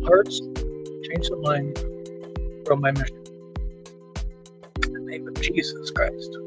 Hearts, change the mind from my mission. In the name of Jesus Christ.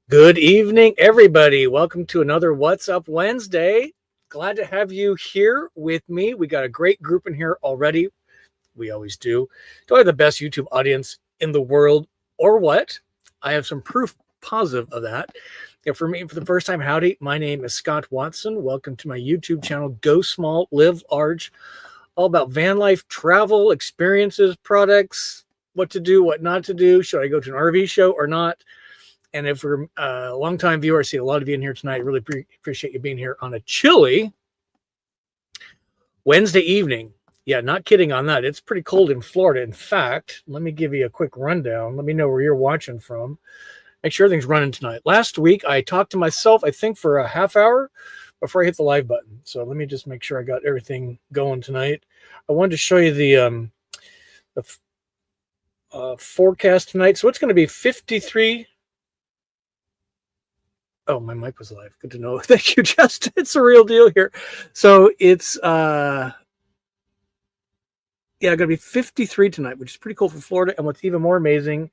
Good evening, everybody. Welcome to another What's Up Wednesday. Glad to have you here with me. We got a great group in here already. We always do. Do I have the best YouTube audience in the world or what? I have some proof positive of that. And for me, for the first time, howdy. My name is Scott Watson. Welcome to my YouTube channel, Go Small, Live Large. All about van life, travel, experiences, products, what to do, what not to do. Should I go to an RV show or not? And if we're a long-time viewer, I see a lot of you in here tonight. Really appreciate you being here on a chilly Wednesday evening. Yeah, not kidding on that. It's pretty cold in Florida. In fact, let me give you a quick rundown. Let me know where you're watching from. Make sure everything's running tonight. Last week, I talked to myself, I think, for a half hour before I hit the live button. So let me just make sure I got everything going tonight. I wanted to show you the forecast tonight. So it's going to be 53. Oh, my mic was live. Good to know. Thank you, Justin. It's a real deal here. So it's going to be 53 tonight, which is pretty cool for Florida. And what's even more amazing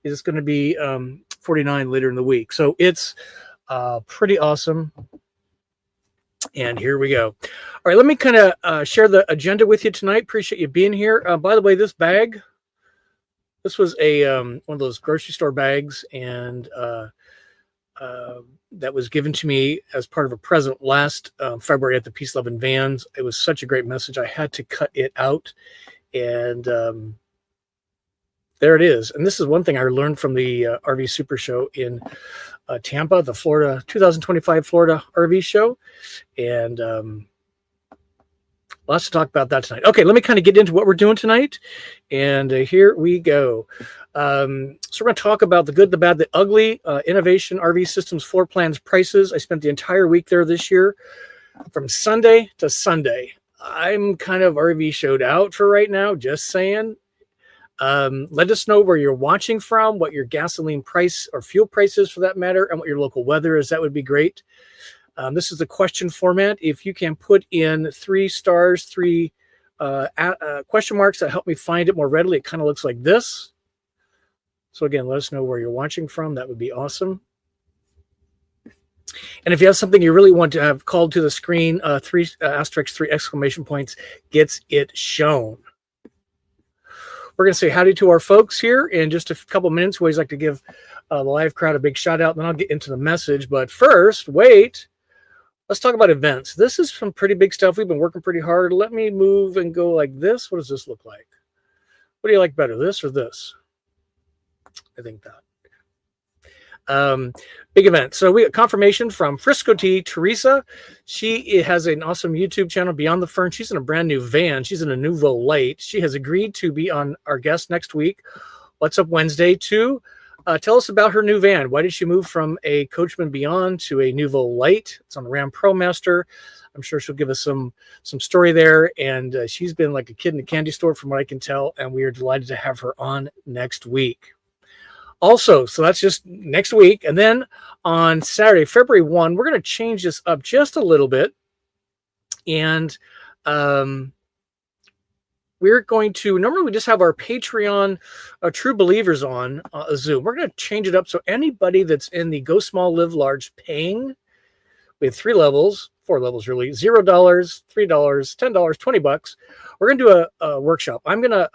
is it's going to be 49 later in the week. So it's pretty awesome. And here we go. All right, let me kind of share the agenda with you tonight. Appreciate you being here. By the way, this bag, this was a one of those grocery store bags, and that was given to me as part of a present last February at the Peace, Love, and Vans. It was such a great message. I had to cut it out, and there it is. And this is one thing I learned from the RV SuperShow in Tampa, the 2025 Florida RV show, and lots to talk about that tonight. Okay, let me kind of get into what we're doing tonight, and here we go. So we're going to talk about the good, the bad, the ugly, innovation, RV systems, floor plans, prices. I spent the entire week there this year from Sunday to Sunday. I'm kind of RV showed out for right now, just saying. Let us know where you're watching from, what your gasoline price or fuel price is for that matter, and what your local weather is. That would be great. This is the question format. If you can put in 3 stars, 3 question marks that help me find it more readily, it kind of looks like this. So again, let us know where you're watching from. That would be awesome. And if you have something you really want to have called to the screen, 3 asterisks, 3 exclamation points gets it shown. We're going to say howdy to our folks here in just a couple minutes. We always like to give the live crowd a big shout out, and then I'll get into the message. But first, wait. Let's talk about events. This is some pretty big stuff. We've been working pretty hard. Let me move and go like this. What does this look like? What do you like better, this or this? I think Big event. So we got confirmation from Frisco T, Teresa. She has an awesome YouTube channel, Beyond the Fern. She's in a brand new van. She's in a Nouveau Light. She has agreed to be on our guest next week. What's Up Wednesday to tell us about her new van. Why did she move from a Coachman Beyond to a Nouveau Light? It's on the Ram ProMaster. I'm sure she'll give us some story there. And she's been like a kid in a candy store from what I can tell. And we are delighted to have her on next week. Also, so that's just next week. And then on Saturday, February 1, we're going to change this up just a little bit. And we're going to, normally we just have our Patreon True Believers on Zoom. We're going to change it up. So anybody that's in the Go Small, Live Large paying, we have 4 levels really, $0, $3, $10, $20. We're going to do a workshop. I'm going to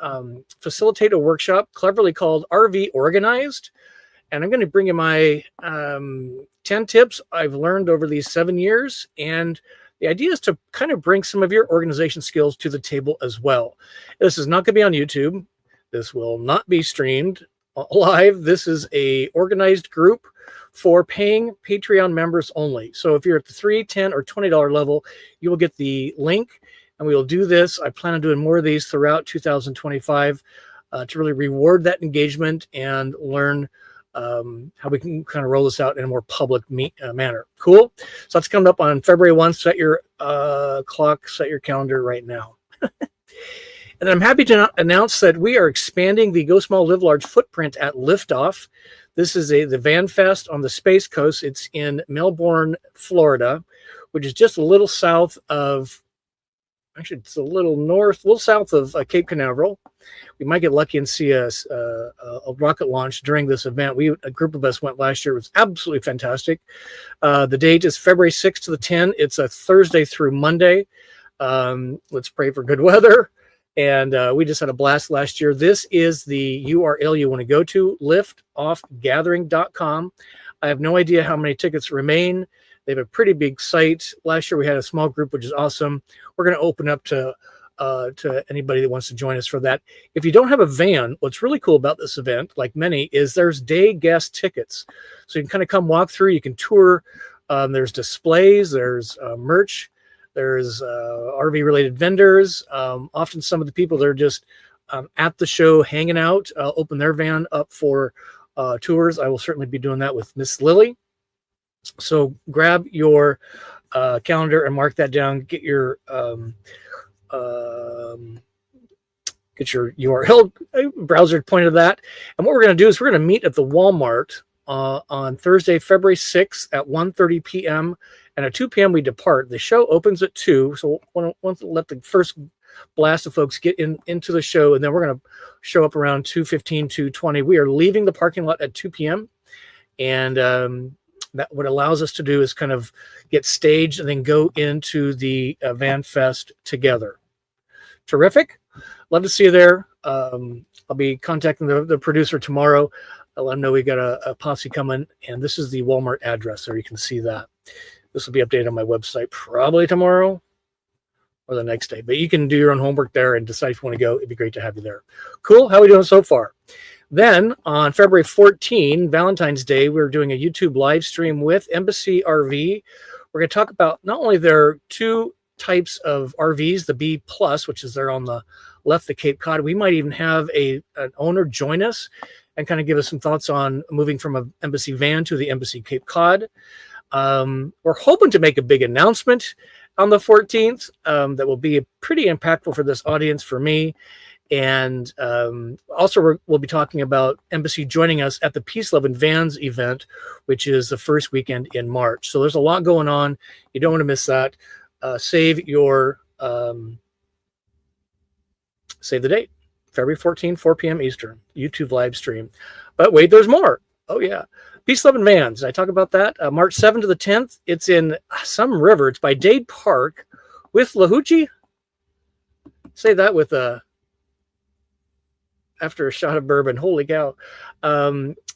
facilitate a workshop cleverly called RV Organized. And I'm going to bring you my 10 tips I've learned over these 7 years. And the idea is to kind of bring some of your organization skills to the table as well. This is not going to be on YouTube. This will not be streamed live. This is a organized group for paying Patreon members only. So if you're at the $3, $10, or $20 level, you will get the link, and we will do this. I plan on doing more of these throughout 2025 to really reward that engagement and learn how we can kind of roll this out in a more public manner. Cool. So that's coming up on February 1. Set your clock, set your calendar right now. And I'm happy to announce that we are expanding the Go Small, Live Large footprint at Liftoff. This is the Van Fest on the Space Coast. It's in Melbourne, Florida, which is just a little south of, actually it's a little south of Cape Canaveral. We might get lucky and see a rocket launch during this event. A group of us went last year. It was absolutely fantastic. The date is February 6th to the 10th. It's a Thursday through Monday. Let's pray for good weather. And we just had a blast last year. This is the URL you want to go to, liftoffgathering.com. I have no idea how many tickets remain. They have a pretty big site. Last year we had a small group, which is awesome. We're going to open up to anybody that wants to join us for that. If you don't have a van, what's really cool about this event, like many, is there's day guest tickets. So you can kind of come walk through. You can tour. There's displays. There's merch. There's RV-related vendors. Often some of the people that are just at the show hanging out open their van up for tours. I will certainly be doing that with Miss Lily. So grab your calendar and mark that down. Get your URL browser pointed to that. And what we're going to do is we're going to meet at the Walmart on Thursday, February 6th at 1:30 p.m. And at 2 p.m. we depart. The show opens at 2, so we'll let the first blast of folks get into the show, and then we're going to show up around 2:15, 2:20. We are leaving the parking lot at 2 p.m., and that what allows us to do is kind of get staged and then go into the Van Fest together. Terrific. Love to see you there. I'll be contacting the producer tomorrow. I'll let him know we got a posse coming, and this is the Walmart address, so you can see that. This will be updated on my website probably tomorrow or the next day. But you can do your own homework there and decide if you want to go. It'd be great to have you there. Cool. How are we doing so far? Then on February 14, Valentine's Day, we're doing a YouTube live stream with Embassy RV. We're going to talk about not only their 2 types of RVs, the B+, which is there on the left, the Cape Cod. We might even have an owner join us and kind of give us some thoughts on moving from an Embassy van to the Embassy Cape Cod. We're hoping to make a big announcement on the 14th that will be pretty impactful for this audience, for me. And also we'll be talking about Embassy joining us at the Peace, Love, and Vans event, which is the first weekend in March. So there's a lot going on. You don't want to miss that. Save the date, February 14, 4 p.m. Eastern, YouTube live stream. But wait, there's more. Oh, yeah. Peace, Love, and Vans. Did I talk about that? March 7th to the 10th. It's in some river. It's by Dade Park with Lahuchi. Say that with after a shot of bourbon. Holy cow.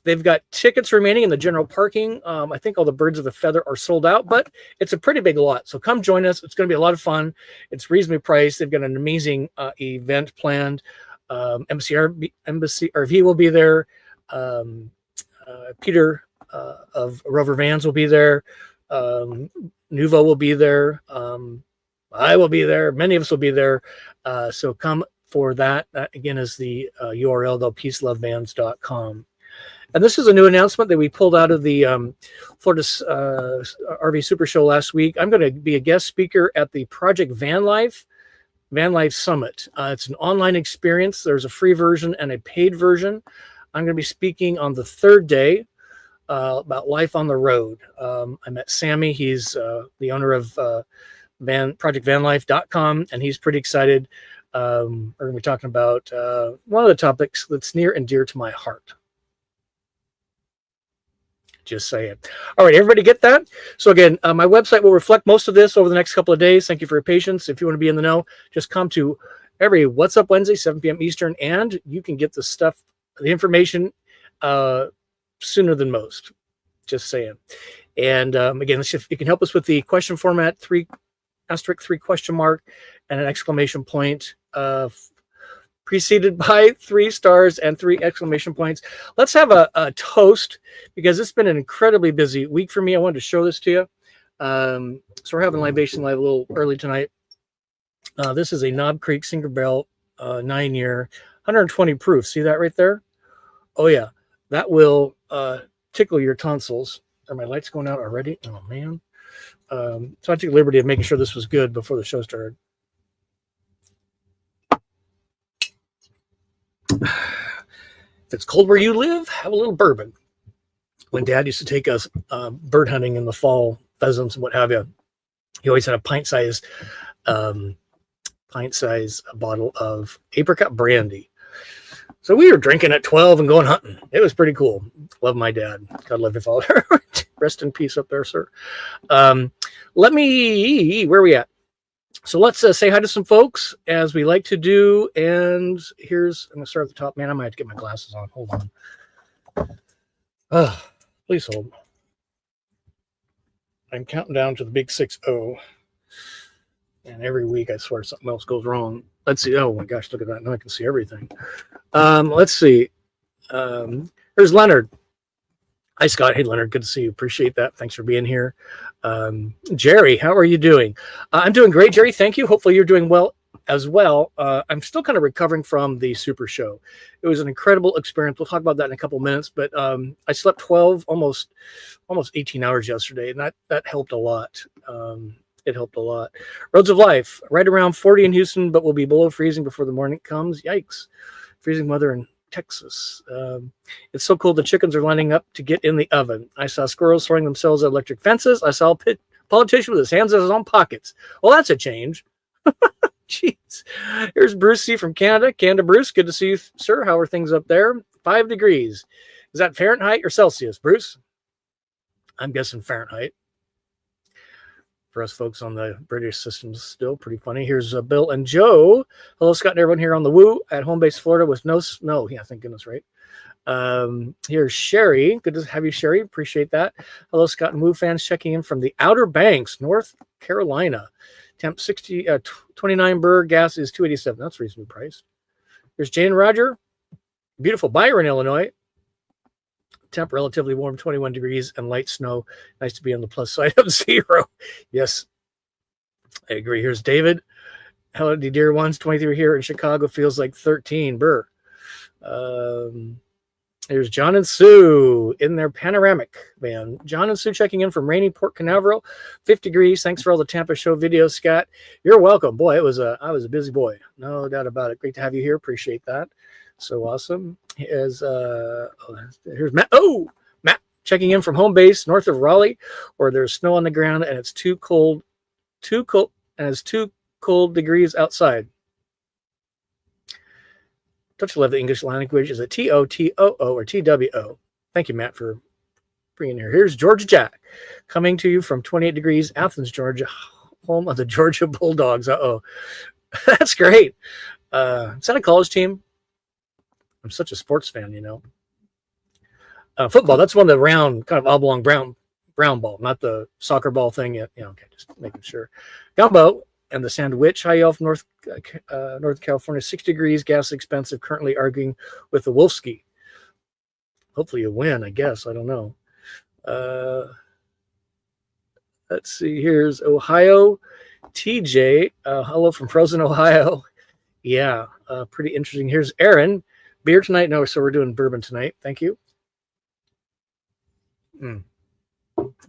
They've got tickets remaining in the general parking. I think all the Birds of the Feather are sold out, but it's a pretty big lot. So come join us. It's going to be a lot of fun. It's reasonably priced. They've got an amazing event planned. Embassy RV will be there. Peter of Rover Vans will be there. Nuvo will be there. I will be there. Many of us will be there. So come for that. That again is the URL, though, peacelovevans.com. And this is a new announcement that we pulled out of the Florida RV SuperShow last week. I'm going to be a guest speaker at the Project VanLife Summit. It's an online experience. There's a free version and a paid version. I'm going to be speaking on the third day about life on the road. I met Sammy. He's the owner of ProjectVanLife.com, and he's pretty excited. We're going to be talking about one of the topics that's near and dear to my heart. Just saying. All right, everybody get that? So again, my website will reflect most of this over the next couple of days. Thank you for your patience. If you want to be in the know, just come to every What's Up Wednesday, 7 p.m. Eastern, and you can get the stuff, the information sooner than most. Just saying. And again, you can help us with the question format, 3 question mark and an exclamation point, preceded by 3 stars and 3 exclamation points. Let's have a toast, because it's been an incredibly busy week for me. I wanted to show this to you. So we're having Libation Live a little early tonight. This is a Knob Creek single barrel 9-year, 120 proof. See that right there? Oh yeah, that will tickle your tonsils. Are my lights going out already? Oh man. So I took the liberty of making sure this was good before the show started. If it's cold where you live, have a little bourbon. When Dad used to take us bird hunting in the fall, pheasants and what have you, he always had a pint-sized bottle of apricot brandy. So we were drinking at 12 and going hunting. It was pretty cool. Love my dad. God love your father. Rest in peace up there, sir. Where are we at? So let's say hi to some folks, as we like to do. And I'm going to start at the top. Man, I might have to get my glasses on. Hold on. Please hold. I'm counting down to the big 6-0. And every week, I swear, something else goes wrong. Let's see. Oh, my gosh, look at that. Now I can see everything. Let's see. Here's Leonard. Hi, Scott. Hey, Leonard. Good to see you. Appreciate that. Thanks for being here. Jerry, how are you doing? I'm doing great, Jerry. Thank you. Hopefully you're doing well as well. I'm still kind of recovering from the Super Show. It was an incredible experience. We'll talk about that in a couple minutes, but I slept 12, almost 18 hours yesterday, and that helped a lot. It helped a lot. Roads of Life, right around 40 in Houston, but will be below freezing before the morning comes. Yikes. Freezing weather in Texas. It's so cold the chickens are lining up to get in the oven. I saw squirrels throwing themselves at electric fences. I saw a politician with his hands in his own pockets. Well, that's a change. Jeez. Here's Bruce C. from Canada. Canada Bruce, good to see you, sir. How are things up there? 5 degrees. Is that Fahrenheit or Celsius, Bruce? I'm guessing Fahrenheit. For us folks on the British systems, still pretty funny. Here's Bill and Joe. Hello, Scott and everyone here on the Woo at home base Florida with no snow. Yeah, thank goodness, right? Here's Sherry. Good to have you, Sherry. Appreciate that. Hello, Scott and Woo fans checking in from the Outer Banks, North Carolina. Temp 29 burr. Gas is $2.87. That's reasonably priced. Here's Jane Roger. Beautiful Byron, Illinois. Temp relatively warm, 21 degrees and light snow. Nice to be on the plus side of 0. Yes, I agree. Here's David. Hello, dear ones. 23 here in Chicago. Feels like 13. Burr. Here's John and Sue in their panoramic van. John and Sue checking in from rainy Port Canaveral. 50 degrees. Thanks for all the Tampa show videos, Scott. You're welcome. Boy, I was a busy boy. No doubt about it. Great to have you here. Appreciate that. So awesome. Here's Matt. Oh, Matt checking in from home base north of Raleigh, where there's snow on the ground and it's too cold, and it's 2 cold degrees outside. Don't you love the English language? Is it TOTOO or TWO? Thank you, Matt, for bringing here. Here's Georgia Jack coming to you from 28 degrees, Athens, Georgia, home of the Georgia Bulldogs. Uh-oh. That's great. Is that a college team? I'm such a sports fan, you know. Football, that's one of the round, kind of oblong brown ball, not the soccer ball thing yet. Yeah, okay, just making sure. Gumbo and the Sandwich, high off North California, 6 degrees, gas expensive, currently arguing with the Wolfski. Hopefully you win, I guess. I don't know. Uh, let's see. Here's Ohio TJ. Hello from Frozen, Ohio. Yeah, pretty interesting. Here's Aaron. Beer tonight? No, so we're doing bourbon tonight. Thank you. I'm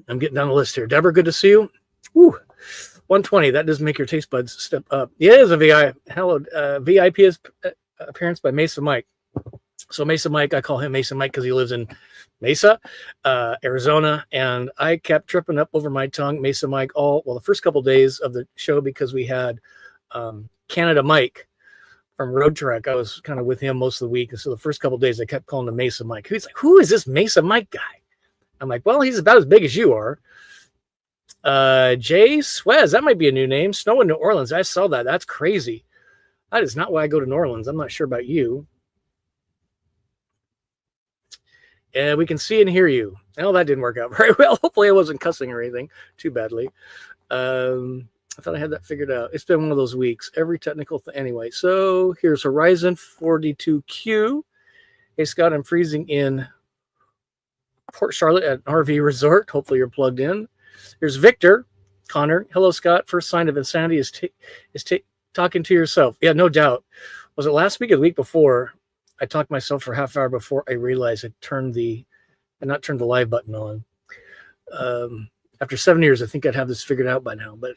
getting down the list here. Deborah, good to see you. Woo, 120. That does make your taste buds step up. Yeah, it is a VI. Hello, VIP is appearance by Mesa Mike. So Mesa Mike, I call him Mesa Mike because he lives in Mesa, Arizona, and I kept tripping up over my tongue, Mesa Mike, the first couple days of the show because we had Canada Mike from Road Trek. I was kind of with him most of the week, and so the first couple days I kept calling him Mesa Mike. He's like, "Who is this Mesa Mike guy?" I'm like, "Well, he's about as big as you are." Jay Swez, that might be a new name. Snow in New Orleans. I saw that. That's crazy. That is not why I go to New Orleans. I'm not sure about you. And we can see and hear you. Well, that didn't work out very well. Hopefully I wasn't cussing or anything too badly. I thought I had that figured out. It's been one of those weeks. Every technical thing. Anyway, so here's Horizon 42Q. Hey, Scott, I'm freezing in Port Charlotte at an RV resort. Hopefully you're plugged in. Here's Victor. Connor. Hello, Scott. First sign of insanity is talking to yourself. Yeah, no doubt. Was it last week or the week before? I talked to myself for half an hour before I realized I not turned the live button on. After 7 years, I think I'd have this figured out by now. But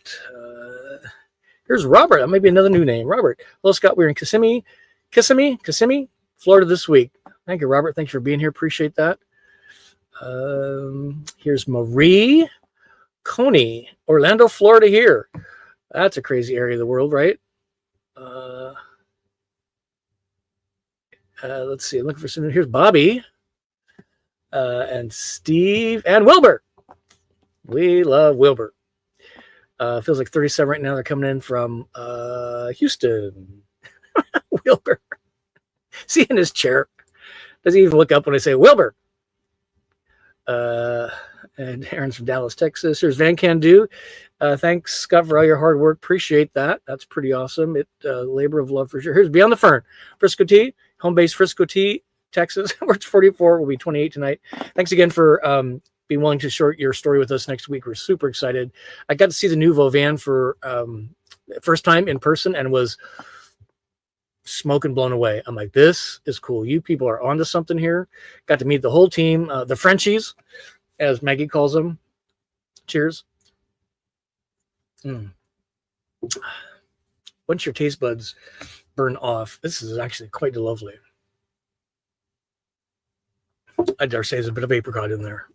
here's Robert. That might be another new name. Robert. Hello, Scott. We're in Kissimmee, Florida this week. Thank you, Robert. Thanks for being here. Appreciate that. Here's Marie Coney, Orlando, Florida here. That's a crazy area of the world, right? Let's see. I'm looking for some. Here's Bobby and Steve and Wilbur. We love Wilbur. Feels like 37 right now. They're coming in from Houston. Wilbur. See in his chair. Doesn't even look up when I say Wilbur. And Aaron's from Dallas, Texas. Here's Van Can Do. Thanks, Scott, for all your hard work. Appreciate that. That's pretty awesome. Labor of love for sure. Here's Beyond the Fern. Frisco T, home base Frisco T, Texas. We're 44. We'll be 28 tonight. Thanks again for being willing to share your story with us next week. We're super excited. I got to see the Nouveau van for first time in person and was smoking blown away. I'm like, this is cool. You people are onto something here. Got to meet the whole team, the Frenchies, as Maggie calls them. Cheers. Once your taste buds burn off, this is actually quite lovely. I dare say there's a bit of apricot in there.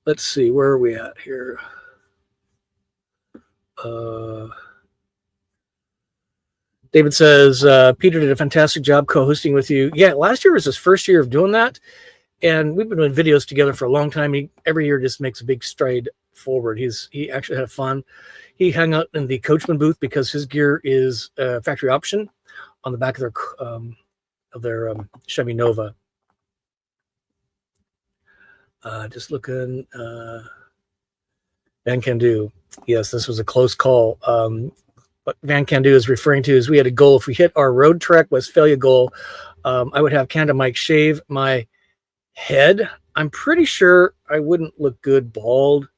Let's see, where are we at here? David says, Peter did a fantastic job co-hosting with you. Yeah, last year was his first year of doing that. And we've been doing videos together for a long time. He every year just makes a big stride forward. He actually had fun. He hung out in the Coachman booth because his gear is factory option on the back of their Chevy Nova. Just looking. Van Can Do. Yes, this was a close call. What Van Can Do is referring to is we had a goal. If we hit our Road Trek Westphalia goal, I would have Canada Mike shave my head. I'm pretty sure I wouldn't look good bald.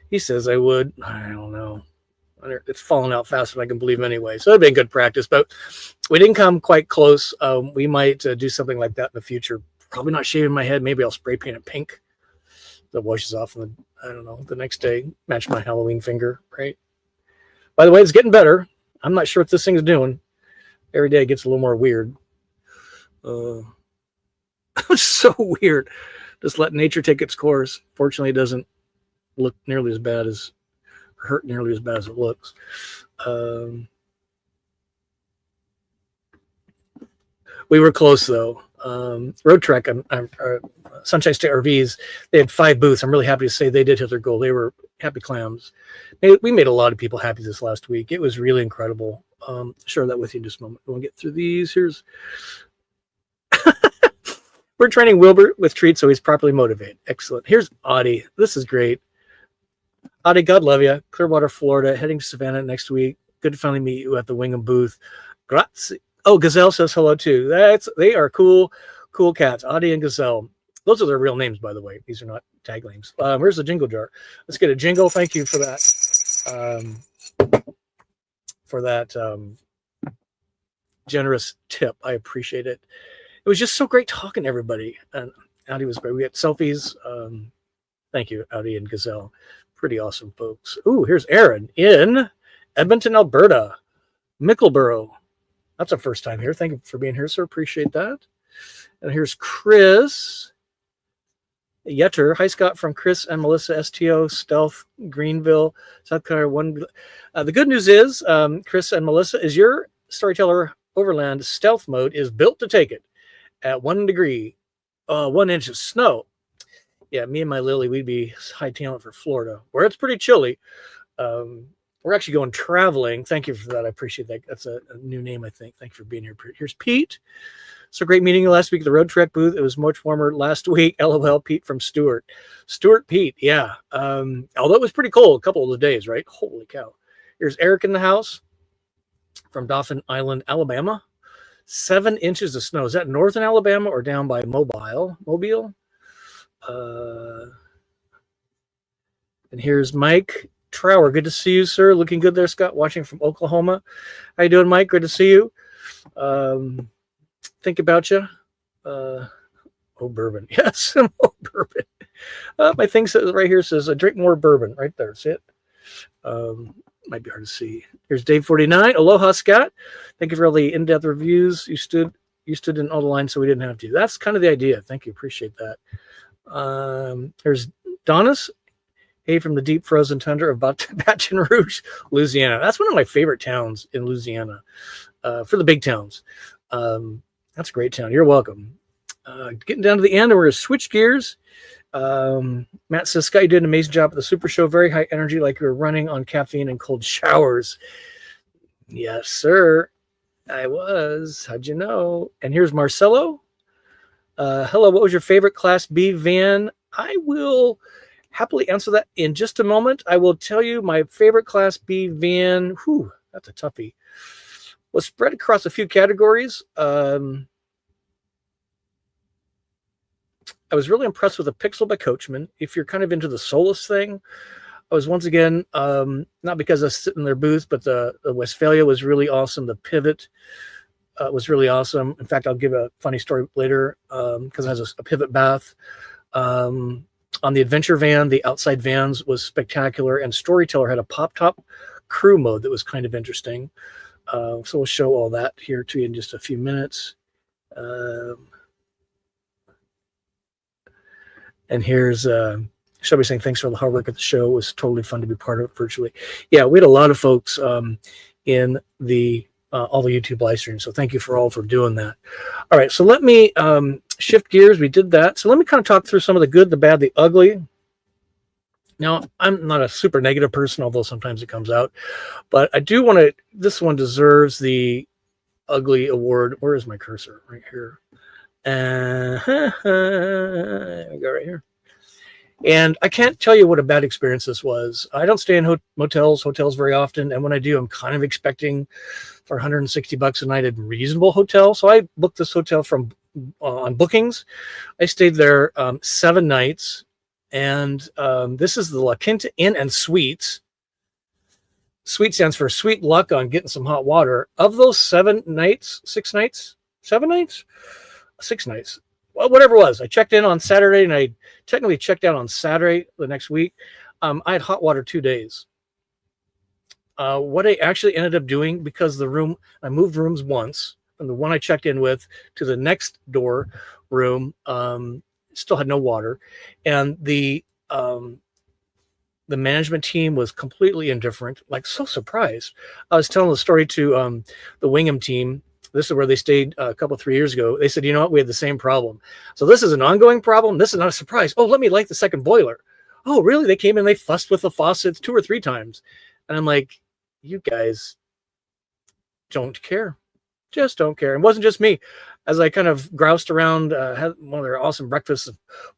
He says I would. I don't know. It's falling out faster than I can believe anyway. So it'd been good practice, but we didn't come quite close. We might do something like that in the future. Probably not shaving my head. Maybe I'll spray paint it pink. That washes off in the next day. Match my Halloween finger, right? By the way, it's getting better. I'm not sure what this thing is doing. Every day it gets a little more weird. It's so weird. Just let nature take its course. Fortunately, it doesn't look nearly as bad as, or hurt nearly as bad as it looks. We were close though. Road Trek, Sunshine State RVs, they had 5 booths. I'm really happy to say they did hit their goal. They were happy clams. We made a lot of people happy this last week. It was really incredible. Share that with you in just a moment. We'll get through these. Here's we're training Wilbur with treats so he's properly motivated. Excellent. Here's Audie. This is great. Audie, God love you. Clearwater, Florida, heading to Savannah next week. Good to finally meet you at the Wingham booth. Grazie. Oh, Gazelle says hello too. They are cool cats. Audie and Gazelle. Those are their real names, by the way. These are not tag names. Where's the jingle jar? Let's get a jingle. Thank you for that. Generous tip. I appreciate it. It was just so great talking to everybody. And Audi was great. We had selfies. Thank you, Audi and Gazelle. Pretty awesome, folks. Ooh, here's Aaron in Edmonton, Alberta. Mickleborough. That's a first time here. Thank you for being here, sir. Appreciate that. And here's Chris Yetter. Hi, Scott, from Chris and Melissa STO, Stealth, Greenville, South Carolina. The good news is, Chris and Melissa, is your Storyteller Overland stealth mode is built to take it at 1 degree, 1 inch of snow. Yeah, me and my Lily, we'd be high talent for Florida, where it's pretty chilly. We're actually going traveling. Thank you for that. I appreciate that. That's a new name, I think. Thank you for being here. Here's Pete. So great meeting you last week at the Road Trek booth. It was much warmer last week. LOL, Pete from Stuart. Stuart Pete, yeah. Although it was pretty cold a couple of the days, right? Holy cow. Here's Eric in the house from Dauphin Island, Alabama. 7 inches of snow. Is that northern Alabama or down by Mobile? And here's Mike Trower. Good to see you, sir. Looking good there, Scott. Watching from Oklahoma. How you doing, Mike? Good to see you. Think about you. Bourbon. Yes, bourbon. My thing says right here says, drink more bourbon. Right there. See it? Might be hard to see. Here's Dave 49. Aloha, Scott. Thank you for all the in-depth reviews. You stood in all the lines, so we didn't have to. That's kind of the idea. Thank you. Appreciate that. There's Donis. Hey, from the deep frozen tundra of Baton Rouge, Louisiana. That's one of my favorite towns in Louisiana. For the big towns. That's a great town. You're welcome. Getting down to the end, and we're going to switch gears. Matt says, Scott, you did an amazing job at the Super Show. Very high energy, like you were running on caffeine and cold showers. Yes, sir. I was. How'd you know? And here's Marcelo. Hello, what was your favorite Class B van? I will happily answer that in just a moment. I will tell you my favorite Class B van. Whew, that's a toughie. Was spread across a few categories. I was really impressed with the Pixel by Coachman. If you're kind of into the Solus thing, I was once again, not because I was sitting in their booth, but the Westphalia was really awesome. The Pivot was really awesome. In fact, I'll give a funny story later because it has a pivot bath. On the Adventure van, the outside vans was spectacular, and Storyteller had a pop-top crew mode that was kind of interesting. So we'll show all that here to you in just a few minutes. And here's Shelby saying, thanks for all the hard work at the show. It was totally fun to be part of it virtually. Yeah, we had a lot of folks in the all the YouTube live streams. So thank you for doing that. All right, so let me shift gears. We did that. So let me kind of talk through some of the good, the bad, the ugly. Now, I'm not a super negative person, although sometimes it comes out. But I do want to, this one deserves the ugly award. Where is my cursor? Right here. There we go, right here. And I can't tell you what a bad experience this was. I don't stay in hotels very often. And when I do, I'm kind of expecting for $160 a night a reasonable hotel. So I booked this hotel from on bookings. I stayed there 7 nights. And this is the La Quinta Inn and Suites. Suite stands for sweet luck on getting some hot water. Of those 7 nights, 6 nights, 7 nights, 6 nights, well, whatever it was. I checked in on Saturday, and I technically checked out on Saturday the next week. I had hot water 2 days. What I actually ended up doing, because the room, I moved rooms once from the one I checked in with to the next door room. Still had no water, and the management team was completely indifferent, like so surprised. I was telling the story to the Wingham team. This is where they stayed a couple 3 years ago. They said, you know what, we had the same problem. So this is an ongoing problem. This is not a surprise. Oh, let me light the second boiler. Oh, really? They came in, they fussed with the faucets 2 or 3 times. And I'm like, you guys don't care. Just don't care. It wasn't just me. As I kind of groused around, had one of their awesome breakfasts,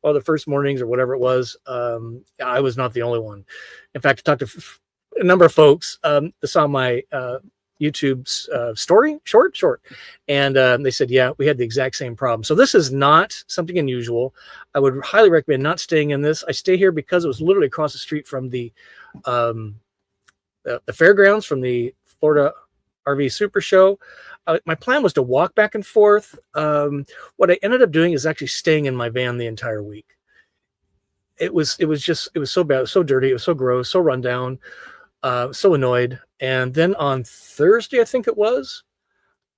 one of the first mornings or whatever it was, I was not the only one. In fact, I talked to a number of folks that saw my YouTube story, short. And they said, yeah, we had the exact same problem. So this is not something unusual. I would highly recommend not staying in this. I stay here because it was literally across the street from the fairgrounds, from the Florida RV SuperShow. My plan was to walk back and forth. What I ended up doing is actually staying in my van the entire week. It was so bad, so dirty, it was so gross, so run down, so annoyed. And then on Thursday, I think it was,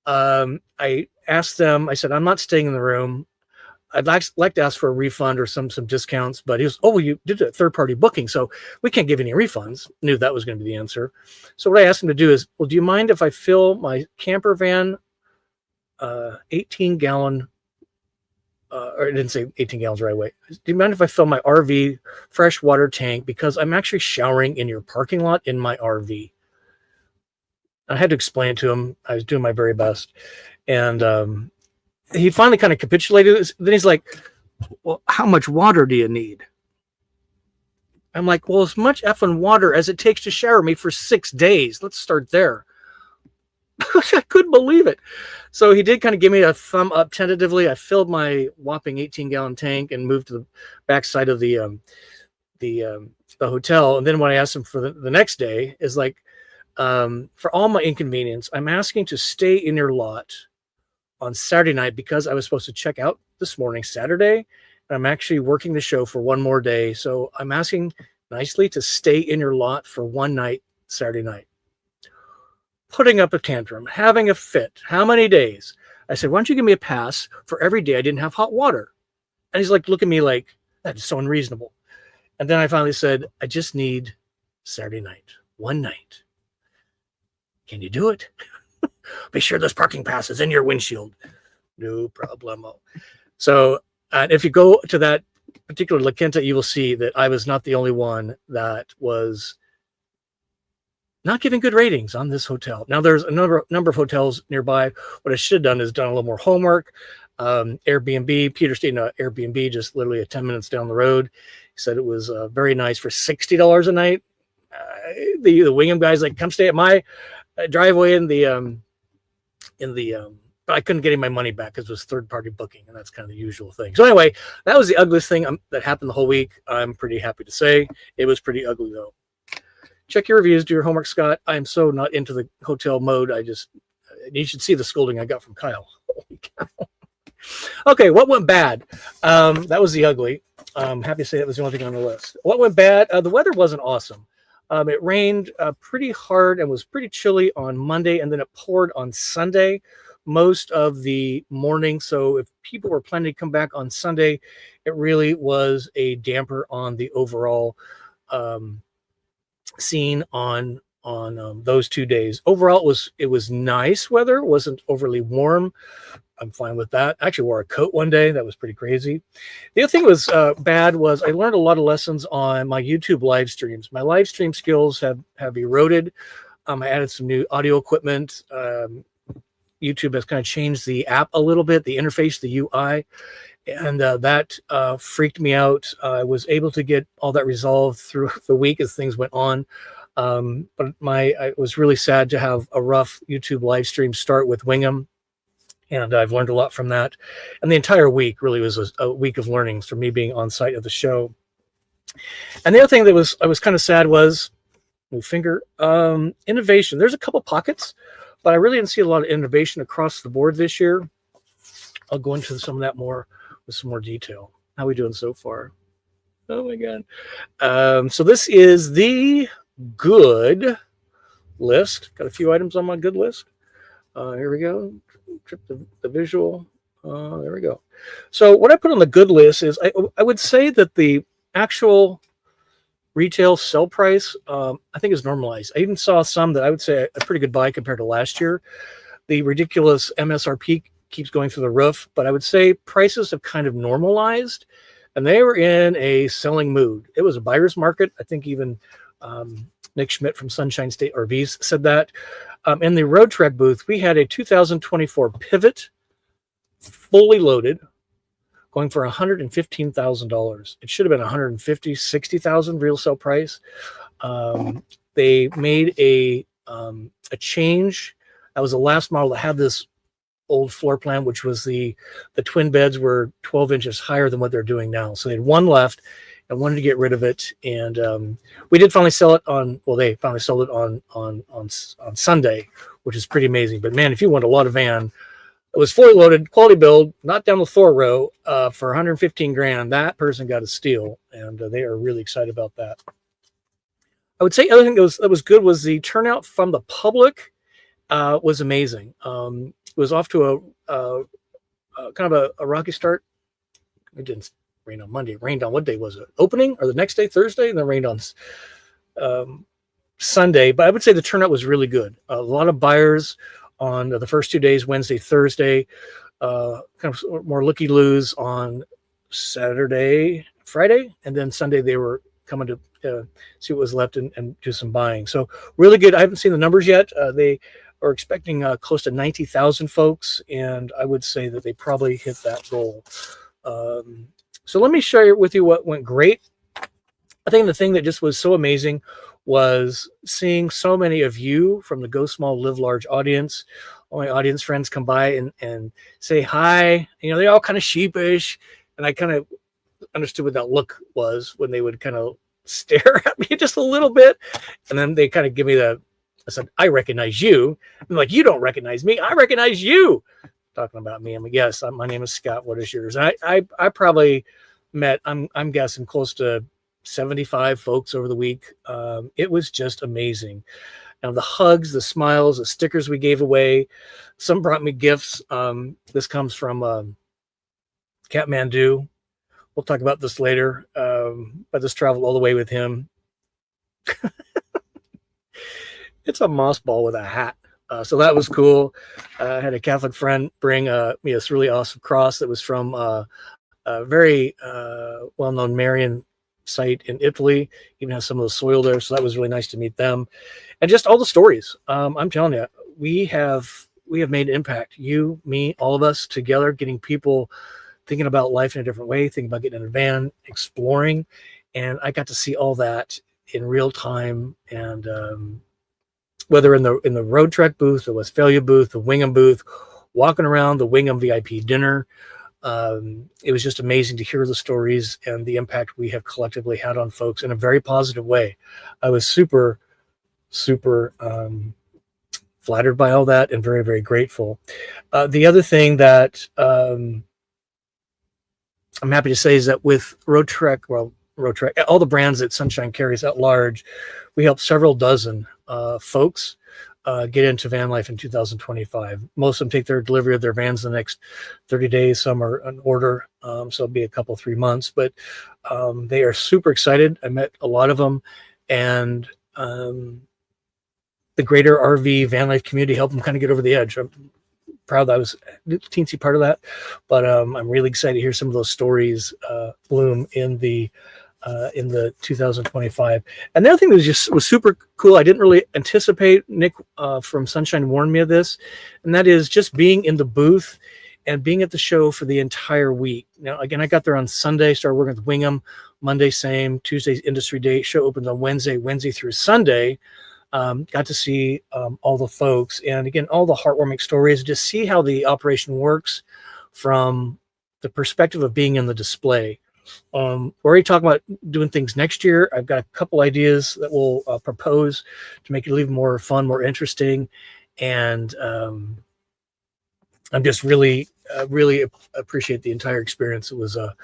I asked them, I said, I'm not staying in the room. I'd like to ask for a refund or some discounts, but he was, oh, well, you did a third-party booking, so we can't give any refunds. Knew that was going to be the answer. So what I asked him to do is, well, do you mind if I fill my camper van 18-gallon, or I didn't say 18 gallons right away. Do you mind if I fill my RV fresh water tank, because I'm actually showering in your parking lot in my RV? I had to explain it to him. I was doing my very best. And he finally kind of capitulated. Then he's like, well, how much water do you need? I'm like, well, as much effing water as it takes to shower me for 6 days. Let's start there. I couldn't believe it. So he did kind of give me a thumb up tentatively. I filled my whopping 18-gallon tank and moved to the back side of the hotel. And then when I asked him for the next day, is like, for all my inconvenience, I'm asking to stay in your lot on Saturday night, because I was supposed to check out this morning, Saturday, and I'm actually working the show for one more day. So I'm asking nicely to stay in your lot for one night, Saturday night. Putting up a tantrum, having a fit. How many days? I said, why don't you give me a pass for every day I didn't have hot water? And he's like, look at me like, that is so unreasonable. And then I finally said, I just need Saturday night, one night. Can you do it? Be sure this parking pass is in your windshield. No problemo. So if you go to that particular La Quinta, you will see that I was not the only one that was not giving good ratings on this hotel. Now there's a number of hotels nearby. What I should have done is done a little more homework. Airbnb, Peter stayed in an Airbnb just literally 10 minutes down the road. He said it was very nice for $60 a night. The Wingham guy's like, come stay at my driveway but I couldn't get any my money back because it was third-party booking, and that's kind of the usual thing. So anyway, that was the ugliest thing that happened the whole week. I'm pretty happy to say it was pretty ugly though. Check your reviews, do your homework, Scott. I'm so not into the hotel mode. You should see the scolding I got from Kyle. Holy cow. Okay, what went bad? That was the ugly. I'm happy to say that was the only thing on the list. What went bad? The weather wasn't awesome. It rained pretty hard and was pretty chilly on Monday, and then it poured on Sunday most of the morning. So if people were planning to come back on Sunday, it really was a damper on the overall scene on those 2 days. Overall, it was nice weather. It wasn't overly warm. I'm fine with that. I actually wore a coat one day. That was pretty crazy. The other thing that was bad was I learned a lot of lessons on my YouTube live streams. My live stream skills have eroded. I added some new audio equipment. YouTube has kind of changed the app a little bit, the interface, the UI, and that freaked me out. I was able to get all that resolved through the week as things went on. But I was really sad to have a rough YouTube live stream start with Wingham. And I've learned a lot from that. And the entire week really was a week of learnings for me being on site at the show. And the other thing that I was kind of sad was, innovation. There's a couple pockets, but I really didn't see a lot of innovation across the board this year. I'll go into some of that more with some more detail. How are we doing so far? Oh my God. So this is the good list. Got a few items on my good list. Here we go. Trip the visual. There we go. So what I put on the good list is I would say that the actual retail sell price I think is normalized. I even saw some that I would say a pretty good buy compared to last year. The ridiculous MSRP keeps going through the roof, but I would say prices have kind of normalized, and they were in a selling mood. It was a buyer's market. I think even Nick Schmidt from Sunshine State RVs said that. In the Road Trek booth, we had a 2024 Pivot, fully loaded, going for $115,000. It should have been $150,000, $60,000 real sale price. They made a a change. That was the last model that had this old floor plan, which was the twin beds were 12 inches higher than what they're doing now. So they had one left and wanted to get rid of it. And we did finally sell it on, well, they finally sold it on Sunday, which is pretty amazing. But man, if you want a lot of van, it was fully loaded, quality build, not down the floor row, for 115 grand. That person got a steal, and they are really excited about that. I would say the other thing that was good was the turnout from the public was amazing. It was off to a kind of a rocky start. It didn't rain on Monday. It rained on, what day was it? Opening or the next day, Thursday, and then rained on Sunday. But I would say the turnout was really good. A lot of buyers on the first 2 days, Wednesday, Thursday, kind of more looky-loos on Saturday, Friday, and then Sunday they were coming to see what was left and do some buying. So really good. I haven't seen the numbers yet. They are expecting close to 90,000 folks, and I would say that they probably hit that goal. So let me share with you what went great. I think the thing that just was so amazing was seeing so many of you from the Go Small, Live Large audience. All my audience friends come by and say hi. You know, they're all kind of sheepish, and I kind of understood what that look was when they would kind of stare at me just a little bit, and then they kind of give me I said, I recognize you. I'm like, you don't recognize me. I recognize you. Talking about me. I'm like, yes, my name is Scott. What is yours? And I probably met, I'm guessing close to 75 folks over the week. It was just amazing. Now the hugs, the smiles, the stickers we gave away. Some brought me gifts. This comes from Kathmandu. We'll talk about this later. But this traveled all the way with him. It's a moss ball with a hat. So that was cool. I had a Catholic friend bring me this really awesome cross that was from a very well-known Marian site in Italy. Even has some of the soil there. So that was really nice to meet them. And just all the stories. I'm telling you, we have made an impact. You, me, all of us together, getting people thinking about life in a different way, thinking about getting in a van, exploring. And I got to see all that in real time. And whether in the Road Trek booth, the Westphalia booth, the Wingham booth, walking around the Wingham VIP dinner, it was just amazing to hear the stories and the impact we have collectively had on folks in a very positive way. I was super, super flattered by all that and very, very grateful. The other thing that I'm happy to say is that with Road Trek, all the brands that Sunshine carries at large, we helped several dozen folks get into van life in 2025. Most of them take their delivery of their vans in the next 30 days. Some are on order, so it'll be a couple, 3 months. But they are super excited. I met a lot of them, and the greater RV van life community helped them kind of get over the edge. I'm proud that I was a teensy part of that, but I'm really excited to hear some of those stories bloom in the 2025. And the other thing that was super cool, I didn't really anticipate, Nick from Sunshine warned me of this, and that is just being in the booth and being at the show for the entire week. Now, again, I got there on Sunday, started working with Wingham, Monday same, Tuesday's industry day, show opens on Wednesday through Sunday. Got to see all the folks, and again, all the heartwarming stories, just see how the operation works from the perspective of being in the display. We're already talking about doing things next year. I've got a couple ideas that we'll propose to make it even more fun, more interesting. And I'm just really appreciate the entire experience. It was a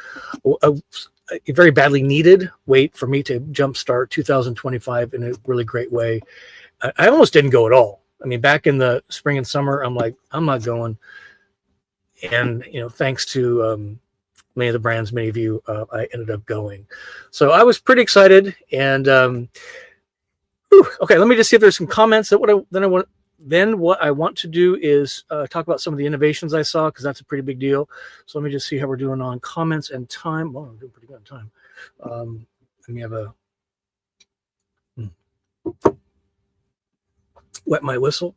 very badly needed wait for me to jumpstart 2025 in a really great way. I almost didn't go at all. I mean, back in the spring and summer, I'm like, I'm not going. And, thanks to many of the brands, many of you, I ended up going. So I was pretty excited. And okay, let me just see if there's some comments. Then what I want to do is talk about some of the innovations I saw, because that's a pretty big deal. So let me just see how we're doing on comments and time. Well, I'm doing pretty good on time. Let me have a wet my whistle.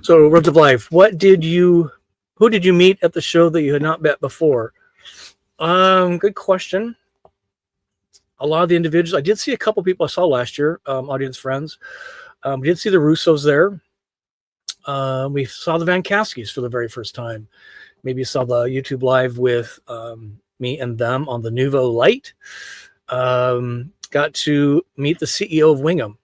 So, Roads of Life, who did you meet at the show that you had not met before? Good question. A lot of the individuals, I did see a couple people I saw last year, audience friends. We did see the Russos there. We saw the Van Caskys for the very first time. Maybe you saw the YouTube live with me and them on the Nuvo Lite. Got to meet the CEO of Wingham,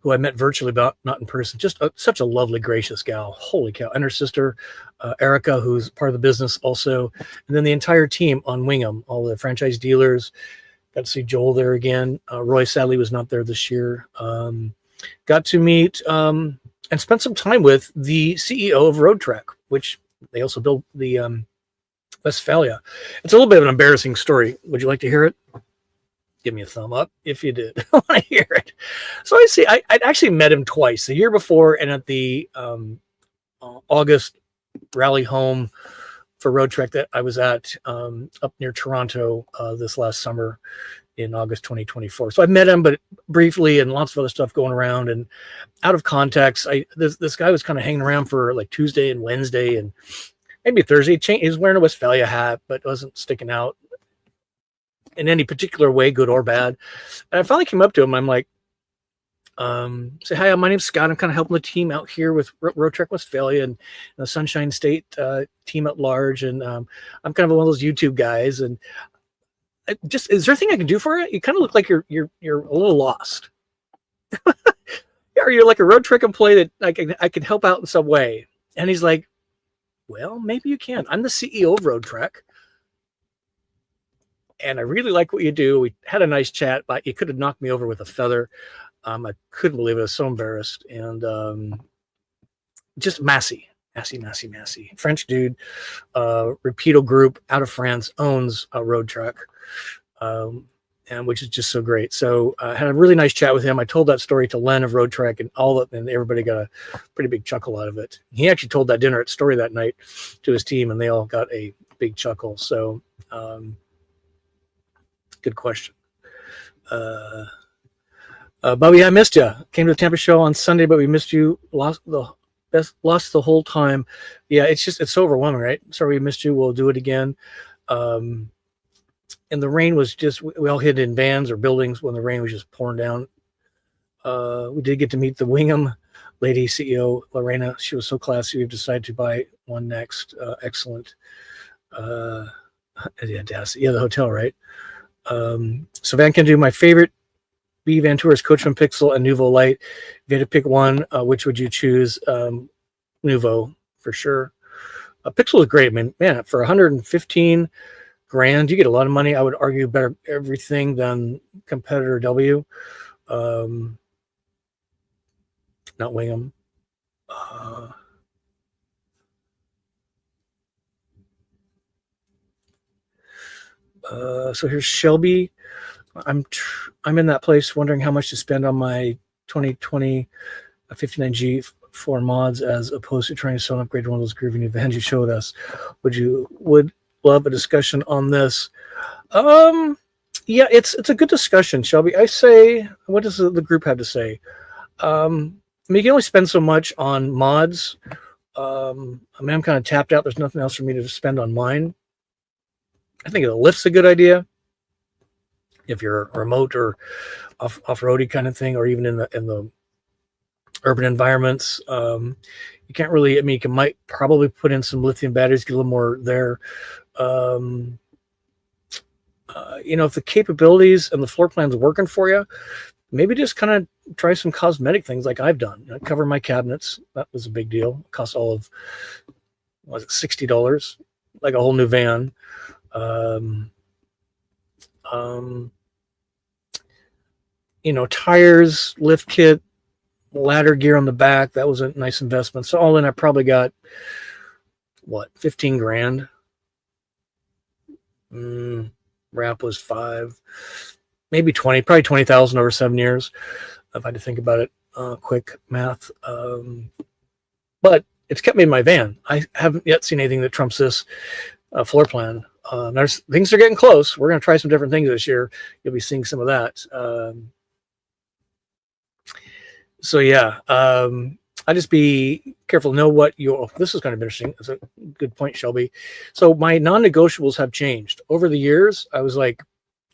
who I met virtually, but not in person. Just such a lovely, gracious gal. Holy cow. And her sister, Erica, who's part of the business also. And then the entire team on Wingham, all the franchise dealers. Got to see Joel there again. Roy sadly was not there this year. Got to meet and spent some time with the CEO of Road Trek, which they also built the Westphalia. It's a little bit of an embarrassing story. Would you like to hear it? Give me a thumb up if you did. I want to hear it. So I'd actually met him twice, the year before and at the August rally home for Road Trek that I was at up near Toronto this last summer in August 2024. So I met him, but briefly, and lots of other stuff going around and out of context. This guy was kind of hanging around for like Tuesday and Wednesday and maybe Thursday. He was wearing a Westphalia hat, but wasn't sticking out in any particular way, good or bad. And I finally came up to him. I'm like, say, hi, my name's Scott. I'm kind of helping the team out here with Road Trek Westphalia and the Sunshine State team at large. And I'm kind of one of those YouTube guys. And just, is there anything I can do for you? You kind of look like you're a little lost. Or you're like a Road Trek employee that I can help out in some way. And he's like, well, maybe you can. I'm the CEO of Road Trek. And I really like what you do. We had a nice chat, but you could have knocked me over with a feather. I couldn't believe it. I was so embarrassed. And just Massey. French dude, Rapido Group out of France, owns a Road Trek, and which is just so great. So I had a really nice chat with him. I told that story to Len of Road Trek and and everybody got a pretty big chuckle out of it. He actually told that dinner at Story that night to his team, and they all got a big chuckle. So good question. Bobby, I missed you. Came to the Tampa show on Sunday, but we missed you. Lost the whole time. Yeah, it's so overwhelming, right? Sorry we missed you. We'll do it again. And the rain was just, we all hid in vans or buildings when the rain was just pouring down. We did get to meet the Wingham lady CEO, Lorena. She was so classy. We've decided to buy one next. Excellent. Yeah, the hotel, right? So Van can do my favorite B Vantour's Coachman Pixel and Nuvo Lite. If you had to pick one, which would you choose? Nuvo for sure. Pixel is great. I mean, man, for 115 grand, you get a lot of money. I would argue better everything than competitor W. Not Wingham. So here's Shelby. I'm in that place wondering how much to spend on my 2020 59G for mods as opposed to trying to sell an upgrade to one of those groovy new vans you showed us. Would love a discussion on this. Yeah, it's a good discussion, Shelby. I say, what does the group have to say? I mean, you can only spend so much on mods. I mean, I'm kind of tapped out. There's nothing else for me to spend on mine. I think the lift's a good idea if you're remote or off-roady kind of thing, or even in the urban environments. You can't really, I mean, you might probably put in some lithium batteries, get a little more there. If the capabilities and the floor plan's working for you, maybe just kind of try some cosmetic things like I've done. Cover my cabinets. That was a big deal. It cost all of, was it $60? Like a whole new van. Tires, lift kit, ladder gear on the back. That was a nice investment. So all in, I probably got 15 grand. Wrap was 5, maybe 20, probably 20,000 over 7 years. If I had to think about it, quick math. But it's kept me in my van. I haven't yet seen anything that trumps this floor plan. There's things are getting close. We're going to try some different things this year. You'll be seeing some of that. So yeah, I just be careful. Know what your. This is kind of interesting. It's a good point, Shelby. So my non-negotiables have changed over the years. I was like,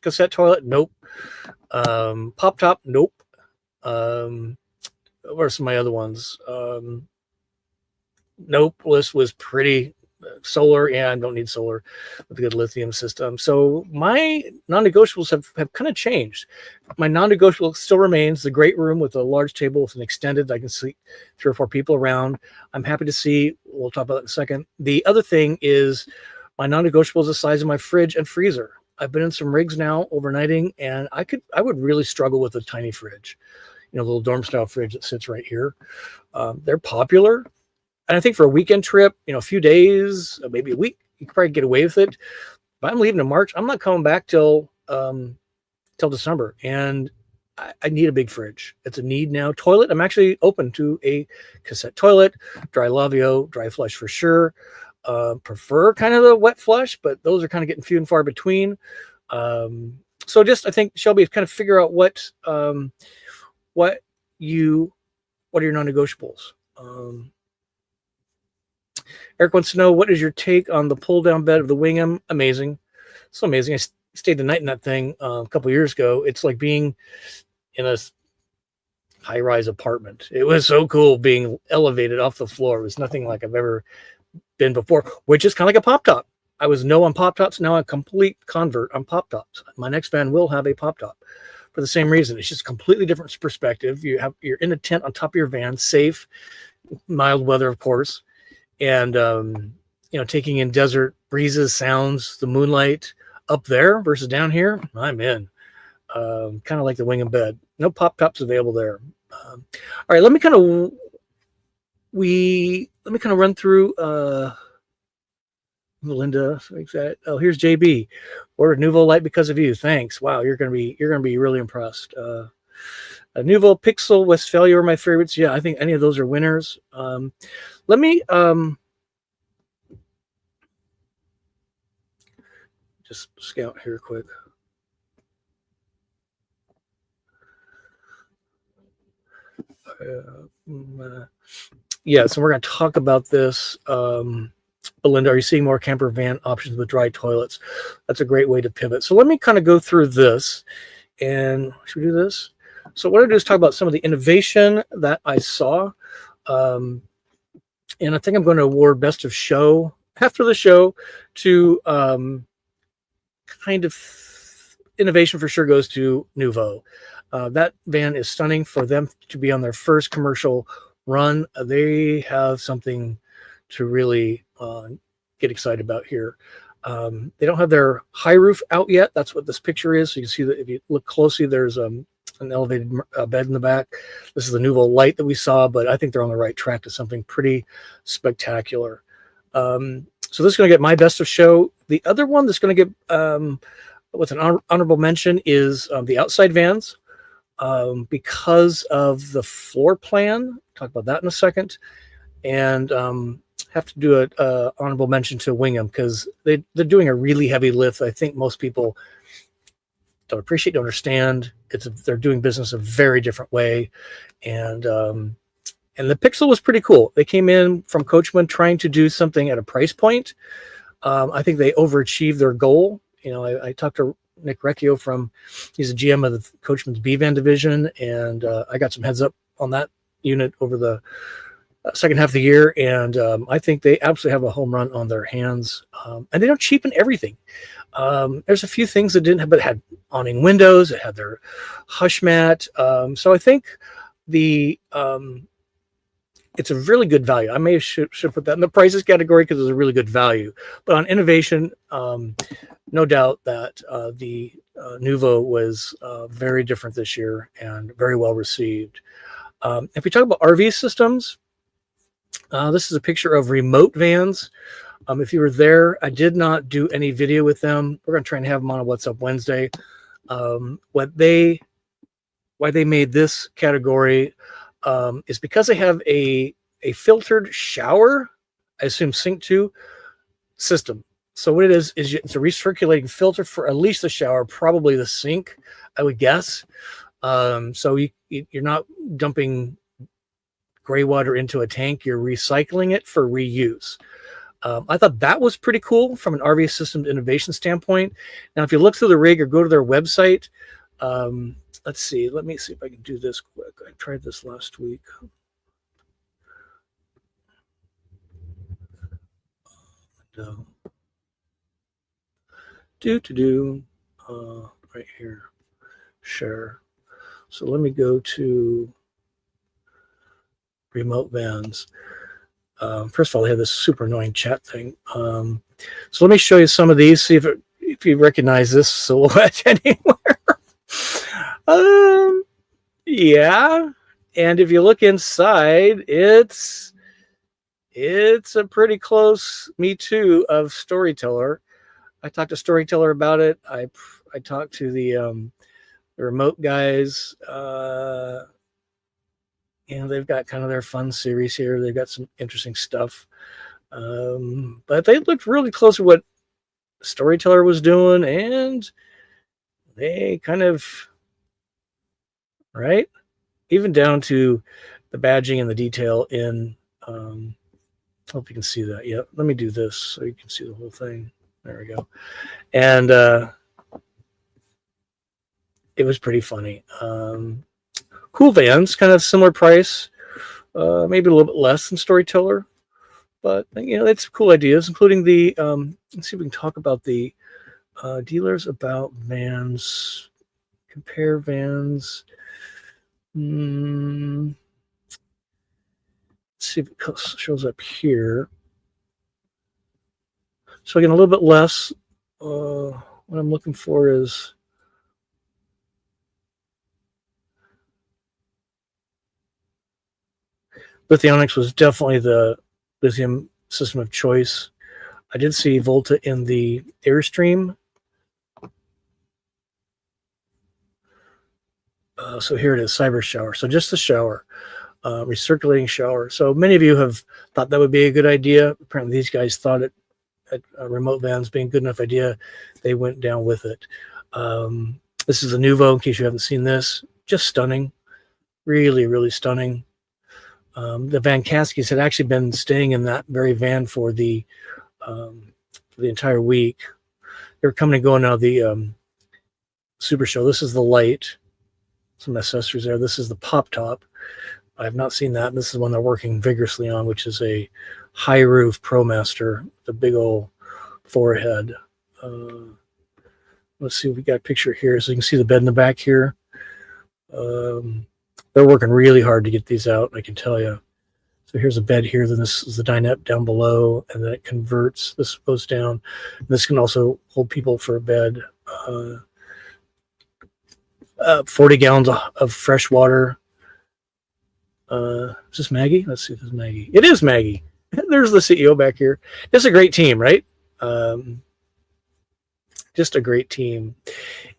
cassette toilet, nope. Pop top, nope. What are some of my other ones? Nope. List was pretty. Solar, yeah, I don't need solar with a good lithium system. So my non-negotiables have kind of changed. My non-negotiable still remains the great room with a large table with an extended, I can see 3 or 4 people around. I'm happy to see, we'll talk about that in a second. The other thing is my non-negotiable is the size of my fridge and freezer. I've been in some rigs now overnighting, and I would really struggle with a tiny fridge, the little dorm style fridge that sits right here. They're popular. And I think for a weekend trip, a few days, maybe a week, you could probably get away with it. If I'm leaving in March, I'm not coming back till December. And I need a big fridge. It's a need now. Toilet, I'm actually open to a cassette toilet, dry lavio, dry flush for sure. Prefer kind of the wet flush, but those are kind of getting few and far between. So just, I think, Shelby, kind of figure out what are your non-negotiables. Eric wants to know, what is your take on the pull-down bed of the Wingham? Amazing. So amazing. I stayed the night in that thing a couple years ago. It's like being in a high-rise apartment. It was so cool being elevated off the floor. It was nothing like I've ever been before, which is kind of like a pop-top. I was no on pop-tops. Now I'm a complete convert on pop-tops. My next van will have a pop-top for the same reason. It's just a completely different perspective. You're in a tent on top of your van, safe, mild weather, of course. And, taking in desert breezes, sounds, the moonlight up there versus down here, I'm in. Kind of like the Wingham bed. No pop tops available there. All right, let me kind of run through Melinda. Oh, here's JB. Ordered Nuvo Light because of you. Thanks. Wow, you're gonna be really impressed. A Nuvo Pixel Westphalia are my favorites. Yeah, I think any of those are winners. Let me just scout here quick. Yeah, so we're going to talk about this. Belinda, are you seeing more camper van options with dry toilets? That's a great way to pivot. So let me kind of go through this. And should we do this? So what I do is talk about some of the innovation that I saw. And I think I'm going to award Best of Show after the show to kind of innovation for sure goes to Nuvo. That van is stunning for them to be on their first commercial run. They have something to really get excited about here. They don't have their high roof out yet. That's what this picture is. So you can see that if you look closely, there's an elevated bed in the back. This is the Nuvo Light that we saw, but I think they're on the right track to something pretty spectacular. So this is going to get my Best of Show. The other one that's going to get what's an honorable mention is the outside vans because of the floor plan. Talk about that in a second. And have to do an honorable mention to Wingham because they're doing a really heavy lift. I think most people don't appreciate, don't understand. They're doing business a very different way. And the Pixel was pretty cool. They came in from Coachman trying to do something at a price point. I think they overachieved their goal. I talked to Nick Recchio he's a GM of the Coachman's B-Van division, and I got some heads up on that unit over the second half of the year, and I think they absolutely have a home run on their hands. And they don't cheapen everything. There's a few things that didn't have, but it had awning windows, it had their hush mat. So I think it's a really good value. I should put that in the prices category because it's a really good value. But on innovation, no doubt that the Nuvo was very different this year and very well received. If we talk about RV systems, this is a picture of remote vans. If you were there, I did not do any video with them. We're going to try and have them on a What's Up Wednesday. Why they made this category is because they have a filtered shower, I assume sink to system. So what it is it's a recirculating filter for at least the shower, probably the sink, I would guess. So you're not dumping gray water into a tank, you're recycling it for reuse. I thought that was pretty cool from an RV systems innovation standpoint. Now, if you look through the rig or go to their website, let's see. Let me see if I can do this quick. I tried this last week. Right here, share. So let me go to remote vans. First of all, they have this super annoying chat thing. So let me show you some of these. See if you recognize this silhouette anywhere. Yeah, and if you look inside, it's a pretty close Me Too of Storyteller. I talked to Storyteller about it. I talked to the remote guys. And they've got kind of their fun series here. They've got some interesting stuff. But they looked really close to what Storyteller was doing, and they kind of, right? Even down to the badging and the detail in, hope you can see that. Yeah, let me do this so you can see the whole thing. There we go. And it was pretty funny. Cool vans, kind of similar price, maybe a little bit less than Storyteller, but it's cool ideas, including the. Let's see if we can talk about the dealers about vans, compare vans. Let's see if it shows up here. So again, a little bit less. What I'm looking for is. Lithionics was definitely the lithium system of choice. I did see Volta in the Airstream. So here it is, Cyber Shower. So just the shower, recirculating shower. So many of you have thought that would be a good idea. Apparently these guys thought it at remote vans being a good enough idea. They went down with it. This is a Nuvo, in case you haven't seen this. Just stunning. Really, really stunning. The Van Caskies had actually been staying in that very van for the entire week. They were coming and going out of the Super Show. This is the light. Some accessories there. This is the pop top. I have not seen that. This is one they're working vigorously on, which is a high roof ProMaster, the big old forehead. Let's see if we got a picture here. So you can see the bed in the back here. They're working really hard to get these out, I can tell you. So here's a bed here. Then this is the dinette down below, and then it converts. This goes down. This can also hold people for a bed. 40 gallons of fresh water. Is this Maggie? Let's see if this is Maggie. It is Maggie. There's the CEO back here. It's a great team, right? Just a great team.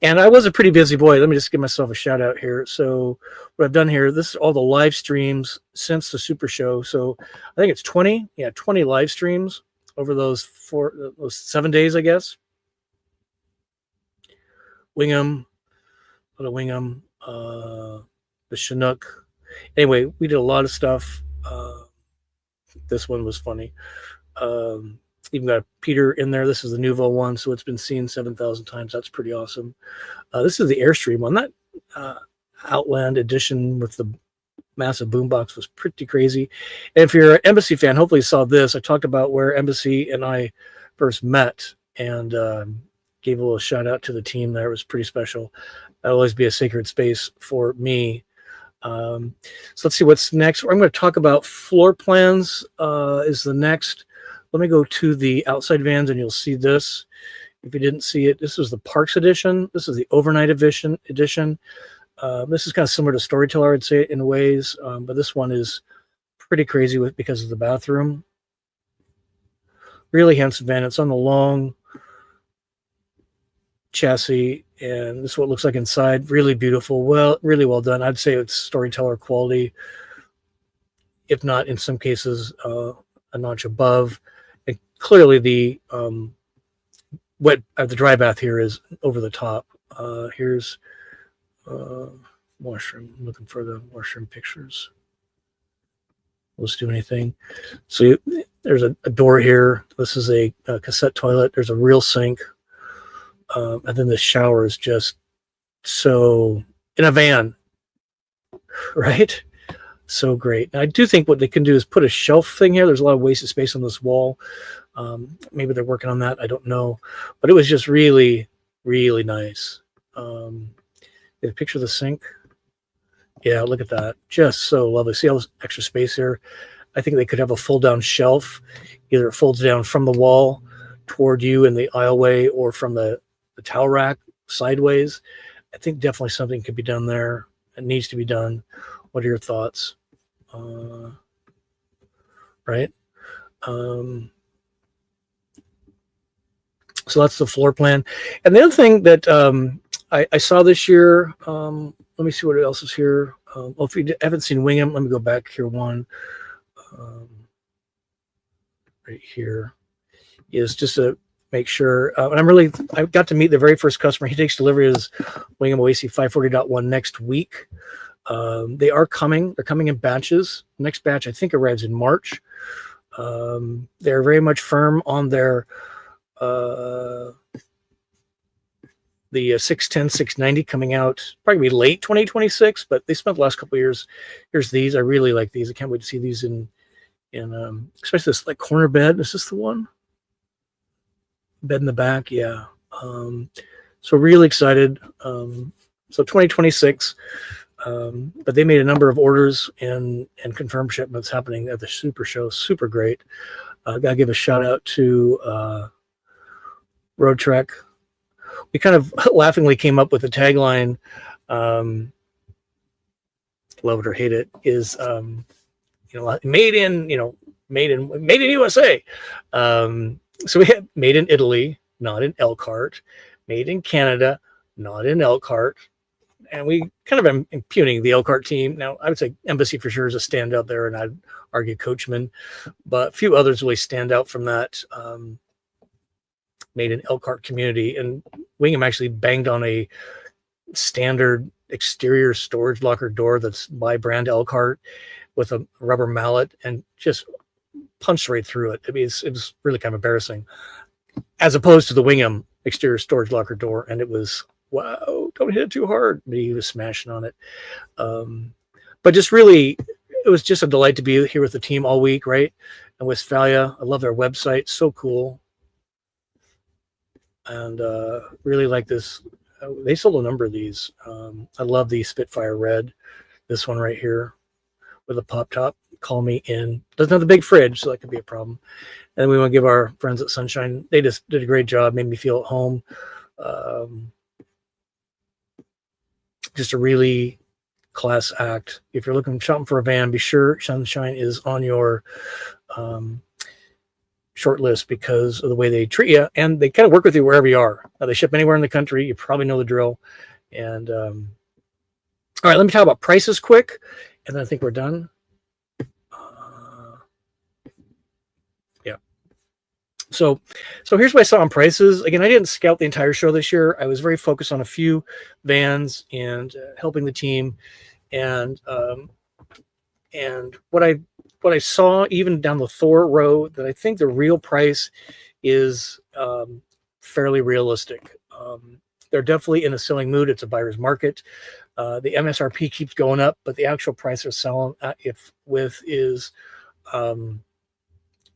And I was a pretty busy boy. Let me just give myself a shout out here. So what I've done here, this is all the live streams since the Super Show. So I think it's 20 live streams over those 7 days, I guess. Wingham, the Chinook. Anyway, we did a lot of stuff. This one was funny. Even got Peter in there. This is the Nuvo one, so it's been seen 7,000 times. That's pretty awesome. This is the Airstream one. That Outland edition with the massive boombox was pretty crazy. And if you're an Embassy fan, hopefully you saw this. I talked about where Embassy and I first met, and gave a little shout out to the team there. It was pretty special. That'll always be a sacred space for me. So let's see what's next. I'm going to talk about floor plans is the next. Let me go to the outside vans, and you'll see this. If you didn't see it, this is the Parks edition. This is the overnight edition. This is kind of similar to Storyteller, I'd say, in ways, but this one is pretty crazy because of the bathroom. Really handsome van. It's on the long chassis, and this is what it looks like inside. Really beautiful. Well, really well done. I'd say it's Storyteller quality, if not in some cases a notch above. And clearly the the dry bath here is over the top. Here's washroom. I'm looking for the washroom pictures. Let's do anything. So there's a door here. This is a cassette toilet. There's a real sink. And then the shower is just so in a van, right? So great. And I do think what they can do is put a shelf thing here. There's a lot of wasted space on this wall. Maybe they're working on that. I don't know. But it was just really, really nice. Get a picture of the sink. Yeah, look at that. Just so lovely. See all this extra space here? I think they could have a fold-down shelf. Either it folds down from the wall toward you in the aisleway or from the towel rack sideways. I think definitely something could be done there. It needs to be done. What are your thoughts? Right? So that's the floor plan. And the other thing that I saw this year, let me see what else is here. If you haven't seen Wingham, let me go back here one. Right here is just to make sure. And I got to meet the very first customer. He takes delivery of his Wingham OAC 540.1 next week. They are coming. They're coming in batches. The next batch, I think, arrives in March. They're very much firm on their the 610, 690 coming out probably late 2026, but they spent the last couple of years. Here's these. I really like these. I can't wait to see these in especially this like corner bed. Is this the one? Bed in the back. Yeah. So really excited. So 2026. But they made a number of orders and confirmed shipments happening at the Super Show. Super great. Gotta give a shout out to Road Trek. We kind of laughingly came up with the tagline, love it or hate it, is made in USA. So we have made in Italy, not in Elkhart, made in Canada, not in Elkhart. And we kind of am impugning the Elkhart team. Now, I would say Embassy for sure is a standout there, and I'd argue Coachman, but a few others really stand out from that made in Elkhart community. And Wingham actually banged on a standard exterior storage locker door that's by brand Elkhart with a rubber mallet and just punched right through it. I mean, it was really kind of embarrassing, as opposed to the Wingham exterior storage locker door. And it was, wow, don't hit it too hard. But he was smashing on it. But just really, it was just a delight to be here with the team all week, right? In Westphalia. I love their website. So cool. And really like this. They sold a number of these. I love the Spitfire Red. This one right here with a pop top. Call me in. Doesn't have the big fridge, so that could be a problem. And we want to give our friends at Sunshine. They just did a great job. Made me feel at home. Just a really class act. If you're looking shopping for a van, be sure Sunshine is on your short list because of the way they treat you, and they kind of work with you wherever you are. They ship anywhere in the country. You probably know the drill. And all right, let me talk about prices quick, and then I think we're done. Yeah. So here's what I saw on prices. Again, I didn't scout the entire show this year. I was very focused on a few vans and helping the team, and what I saw even down the Thor row, that I think the real price is fairly realistic. They're definitely in a selling mood. It's a buyer's market. The MSRP keeps going up, but the actual price they're selling is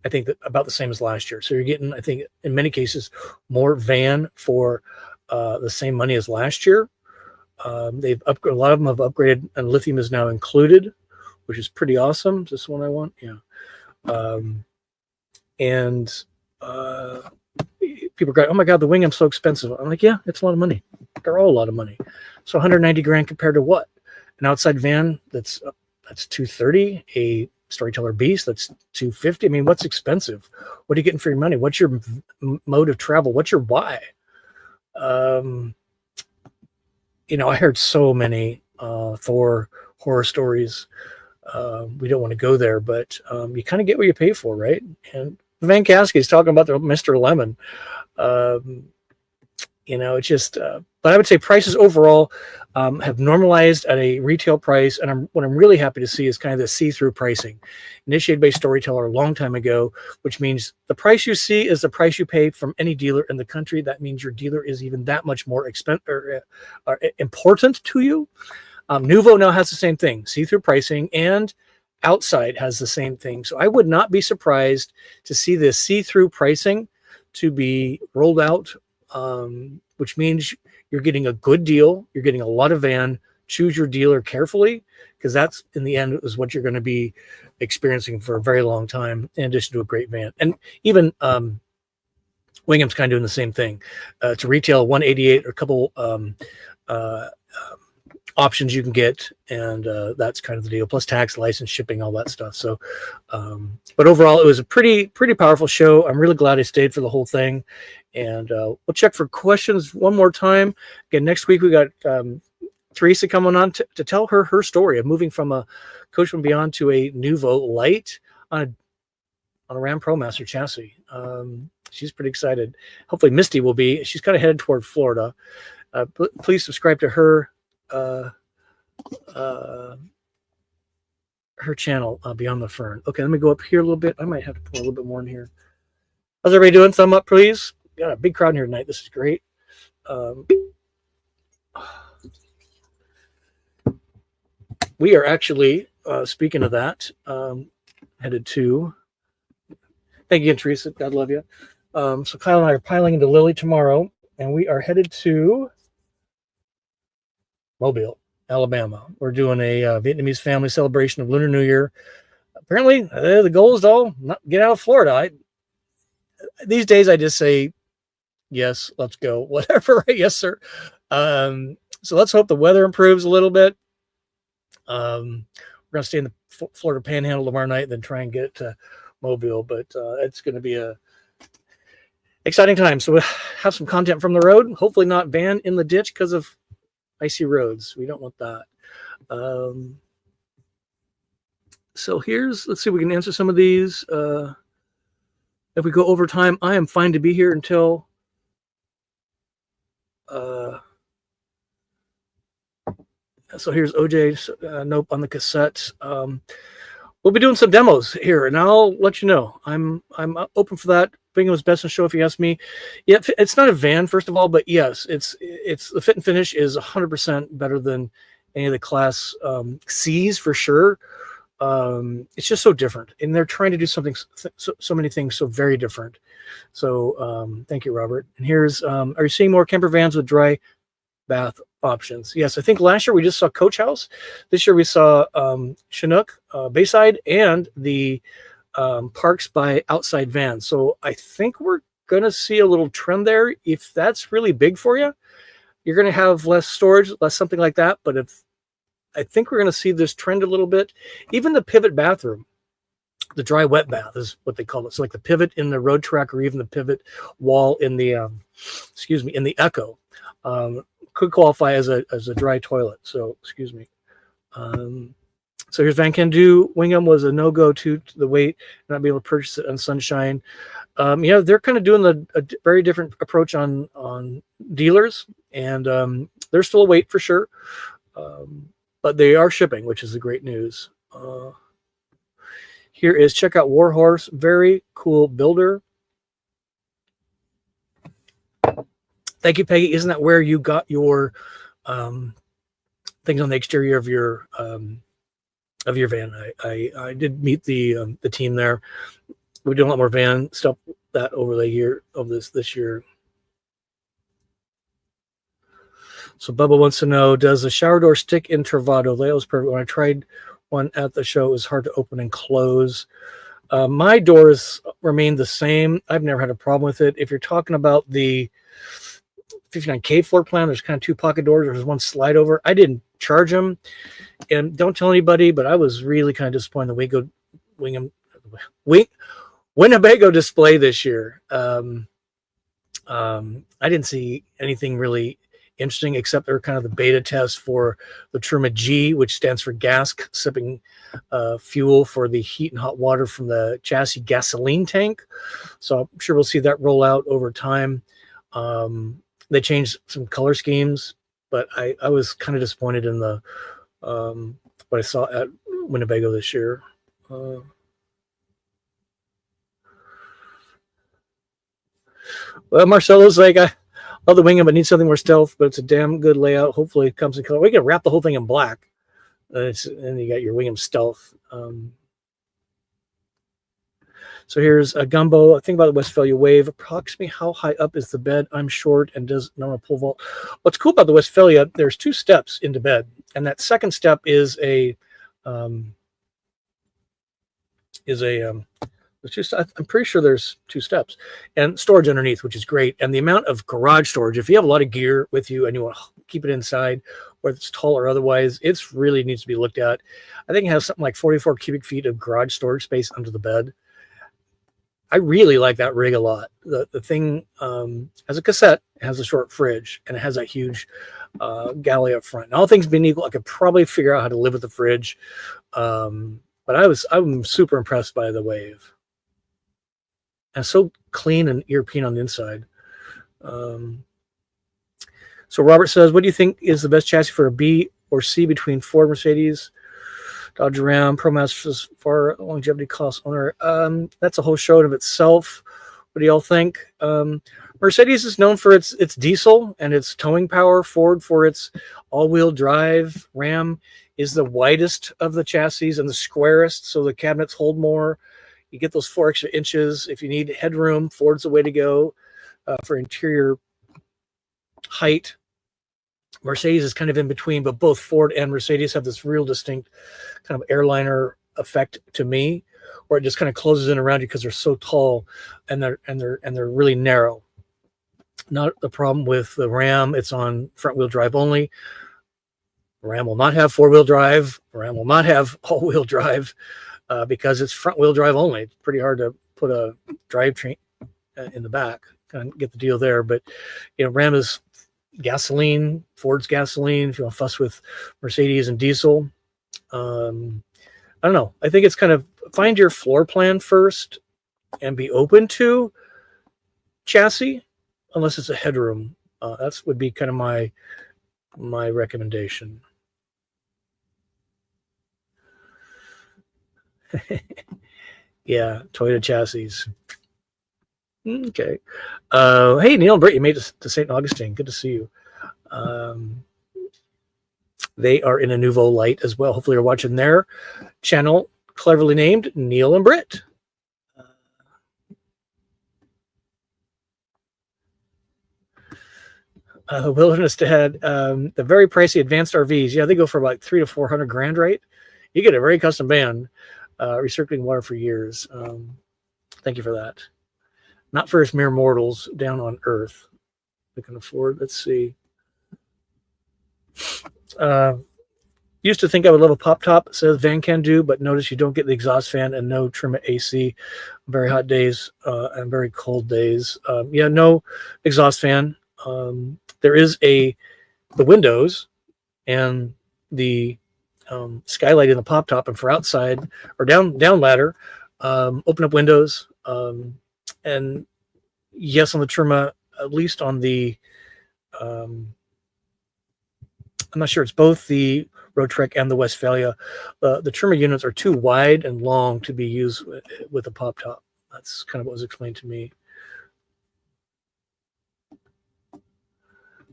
I think that about the same as last year. So you're getting, I think, in many cases, more van for the same money as last year. A lot of them have upgraded, and lithium is now included, which is pretty awesome. Is this the one I want? Yeah. People go, oh my God, the Wingham's so expensive. I'm like, yeah, it's a lot of money. They're all a lot of money. So 190 grand compared to what? An outside van that's 230, a Storyteller Beast that's 250. I mean, what's expensive? What are you getting for your money? What's your mode of travel? What's your why? I heard so many Thor horror stories. We don't want to go there, but you kind of get what you pay for, right? And Van Kasky is talking about the Mr. Lemon. it's just, but I would say prices overall have normalized at a retail price. And what I'm really happy to see is kind of the see-through pricing initiated by Storyteller a long time ago, which means the price you see is the price you pay from any dealer in the country. That means your dealer is even that much more important to you. Nuvo now has the same thing, see-through pricing, and Outside has the same thing. So I would not be surprised to see this see-through pricing to be rolled out, which means you're getting a good deal. You're getting a lot of van. Choose your dealer carefully, because that's, in the end, is what you're going to be experiencing for a very long time, in addition to a great van. And even Wingham's kind of doing the same thing. To retail 188 or a couple options you can get, and that's kind of the deal, plus tax, license, shipping, all that stuff. So but overall, it was a pretty powerful show. I'm really glad I stayed for the whole thing, and we'll check for questions one more time. Again, next week we got Teresa coming on to tell her story of moving from a Coachman Beyond to a Nuvo Light on a Ram ProMaster chassis. She's pretty excited. Hopefully Misty will be. She's kind of headed toward Florida. Please subscribe to her channel, Beyond the Fern. Okay, let me go up here a little bit. I might have to pour a little bit more in here. How's everybody doing? Thumb up, please. Got a big crowd here tonight. This is great. We are actually, speaking of that, headed to, thank you again, Teresa. God love you. So Kyle and I are piling into Lily tomorrow, and we are headed to Mobile, Alabama. We're doing a Vietnamese family celebration of Lunar New Year. Apparently, the goal is to all not get out of Florida. These days, I just say, yes, let's go. Whatever. Yes, sir. So let's hope the weather improves a little bit. We're going to stay in the Florida Panhandle tomorrow night, then try and get to Mobile. But it's going to be a exciting time. So we'll have some content from the road. Hopefully not van in the ditch because of icy roads. We don't want that. So let's see if we can answer some of these. If we go over time, I am fine to be here until so here's OJ. Nope, on the cassette. We'll be doing some demos here, and I'll let you know. I'm open for that. Bingham's best in show, if you ask me. Yeah, it's not a van, first of all, but yes, it's the fit and finish is 100% better than any of the Class C's for sure. It's just so different, and they're trying to do something, so many things so very different. So thank you, Robert. And here's are you seeing more camper vans with dry bath options? Yes, I think last year we just saw Coach House. This year we saw Chinook, Bayside, and the Parks by Outside Van. So I think we're going to see a little trend there. If that's really big for you, you're going to have less storage, less something like that. But I think we're going to see this trend a little bit. Even the pivot bathroom, the dry wet bath is what they call it. So like the pivot in the Road Track, or even the pivot wall in the in the Echo, could qualify as a dry toilet. So excuse me. So here's Van Can Do. Wingham was a no-go to the wait, not be able to purchase it on Sunshine. Yeah, they're kind of doing a very different approach on dealers, and there's still a wait for sure. But they are shipping, which is the great news. Here is, check out Warhorse. Very cool builder. Thank you, Peggy. Isn't that where you got your things on the exterior of your van? I did meet the team there. We're doing a lot more van stuff that over the year of this year. So Bubba wants to know, does the shower door stick in Travado? That was perfect. When I tried one at the show, it was hard to open and close. My doors remain the same. I've never had a problem with it. If you're talking about the 59K floor plan, there's kind of two pocket doors. There's one slide over. I didn't charge them. And don't tell anybody, but I was really kind of disappointed in the Winnebago display this year. I didn't see anything really interesting, except they're kind of the beta test for the Truma G, which stands for gas sipping fuel for the heat and hot water from the chassis gasoline tank. So I'm sure we'll see that roll out over time. They changed some color schemes, but I was kind of disappointed in the what I saw at Winnebago this year. Well, Marcelo's like, I love the Wingham, but need something more stealth, but it's a damn good layout. Hopefully it comes in color. We can wrap the whole thing in black. And you got your Wingham stealth. So here's a gumbo. Think about the Westphalia Wave. Approximately how high up is the bed? I'm short and does not want to pull vault. What's cool about the Westphalia, there's 2 steps into bed. And that second step is I'm pretty sure there's 2 steps and storage underneath, which is great. And the amount of garage storage, if you have a lot of gear with you and you want to keep it inside, whether it's tall or otherwise, it's really needs to be looked at. I think it has something like 44 cubic feet of garage storage space under the bed. I really like that rig a lot. The thing has a cassette, it has a short fridge, and it has that huge galley up front. And all things being equal, I could probably figure out how to live with the fridge. But I'm super impressed by the Wave. And so clean and European on the inside. So Robert says, what do you think is the best chassis for a B or C between Ford, Mercedes, Dodge Ram, ProMaster for longevity cost owner? That's a whole show of itself. What do y'all think? Mercedes is known for its diesel and its towing power. Ford for its all-wheel drive. Ram is the widest of the chassis and the squarest, so the cabinets hold more. You get those 4 extra inches. If you need headroom, Ford's the way to go for interior height. Mercedes is kind of in between, but both Ford and Mercedes have this real distinct kind of airliner effect to me, where it just kind of closes in around you because they're so tall and they're really narrow. Not the problem with the Ram. It's on front wheel drive only. Ram will not have 4-wheel drive. Ram will not have all-wheel drive because it's front wheel drive only. It's pretty hard to put a drivetrain in the back. Kind of get the deal there, but Ram is gasoline, Ford's gasoline. If you want to fuss with Mercedes and diesel, I don't know. I think it's kind of find your floor plan first and be open to chassis, unless it's a headroom. That's would be kind of my recommendation. Yeah, Toyota chassis. Okay. Hey, Neil and Britt, you made it to St. Augustine. Good to see you. They are in a nouveau light as well. Hopefully you're watching their channel, cleverly named Neil and Britt. Wilderness Dad, the very pricey advanced RVs. Yeah, they go for about $300 to $400 right? You get a very custom band, recirculating water for years. Thank you for that. Not for us mere mortals down on Earth. We can afford. Let's see. Used to think I would love a pop top. Says Van can do, but notice you don't get the exhaust fan and no trim at AC. Very hot days and very cold days. Yeah, no exhaust fan. There is the windows and the skylight in the pop top, and for outside or down ladder, open up windows. And yes, on the Trima, at least on the, I'm not sure, it's both the Road Trek and the Westphalia. The Trima units are too wide and long to be used with a pop top. That's kind of what was explained to me.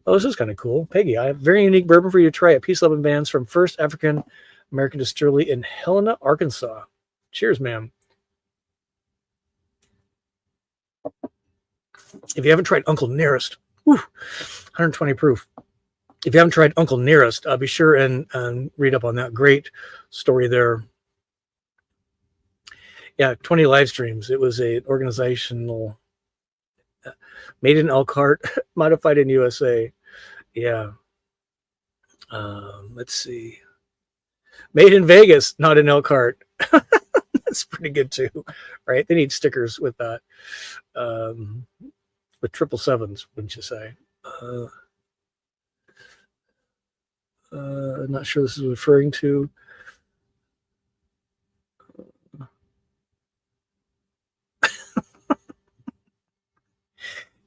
Oh, this is kind of cool. Peggy, I have a very unique bourbon for you to try at Peace Loving Bands from First African American Distillery in Helena, Arkansas. Cheers, ma'am. If you haven't tried Uncle Nearest, 120 proof. If you haven't tried Uncle Nearest, be sure and read up on that great story there. Yeah, 20 live streams. It was an organizational, made in Elkhart, modified in USA. Yeah. Let's see. Made in Vegas, not in Elkhart. That's pretty good too, right? They need stickers with that. With 777s, wouldn't you say? I'm not sure this is referring to.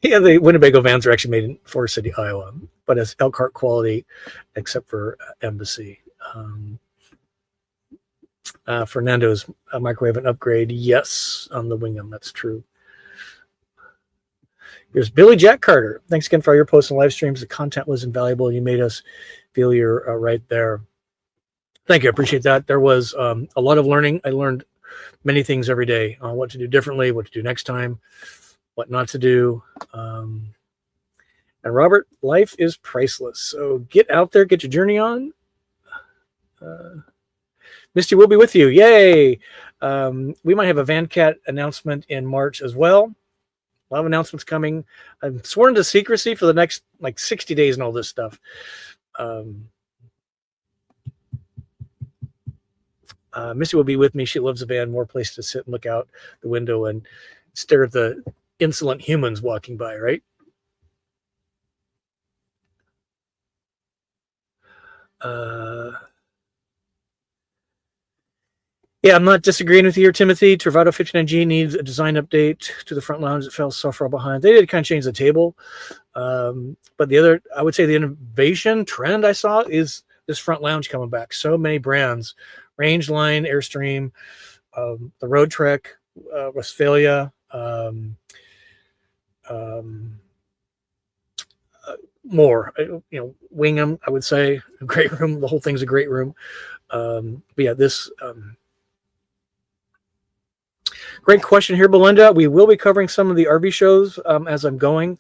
Yeah, the Winnebago vans are actually made in Forest City, Iowa, but it's Elkhart quality, except for Embassy. Fernando's microwave and upgrade. Yes, on the Wingham. That's true. Here's Billy Jack Carter. Thanks again for all your posts and live streams. The content was invaluable. You made us feel you're right there. Thank you. I appreciate that. There was a lot of learning. I learned many things every day on what to do differently, what to do next time, what not to do. And Robert, life is priceless. So get out there, get your journey on. Misty will be with you. Yay. We might have a VanCat announcement in March as well. A lot of announcements coming. I'm sworn to secrecy for the next 60 days and all this stuff. Misty will be with me. She loves the van. More place to sit and look out the window and stare at the insolent humans walking by, right? Yeah, I'm not disagreeing with you, Timothy. Travado 59G needs a design update to the front lounge. It fell so far behind. They did kind of change the table. But the other, I would say the innovation trend I saw is this front lounge coming back. So many brands, Rangeline, Airstream, the Road Trek, Westphalia, more, Wingham, I would say, a great room. The whole thing's a great room. But yeah, this, great question here, Belinda. We will be covering some of the RV shows as I'm going.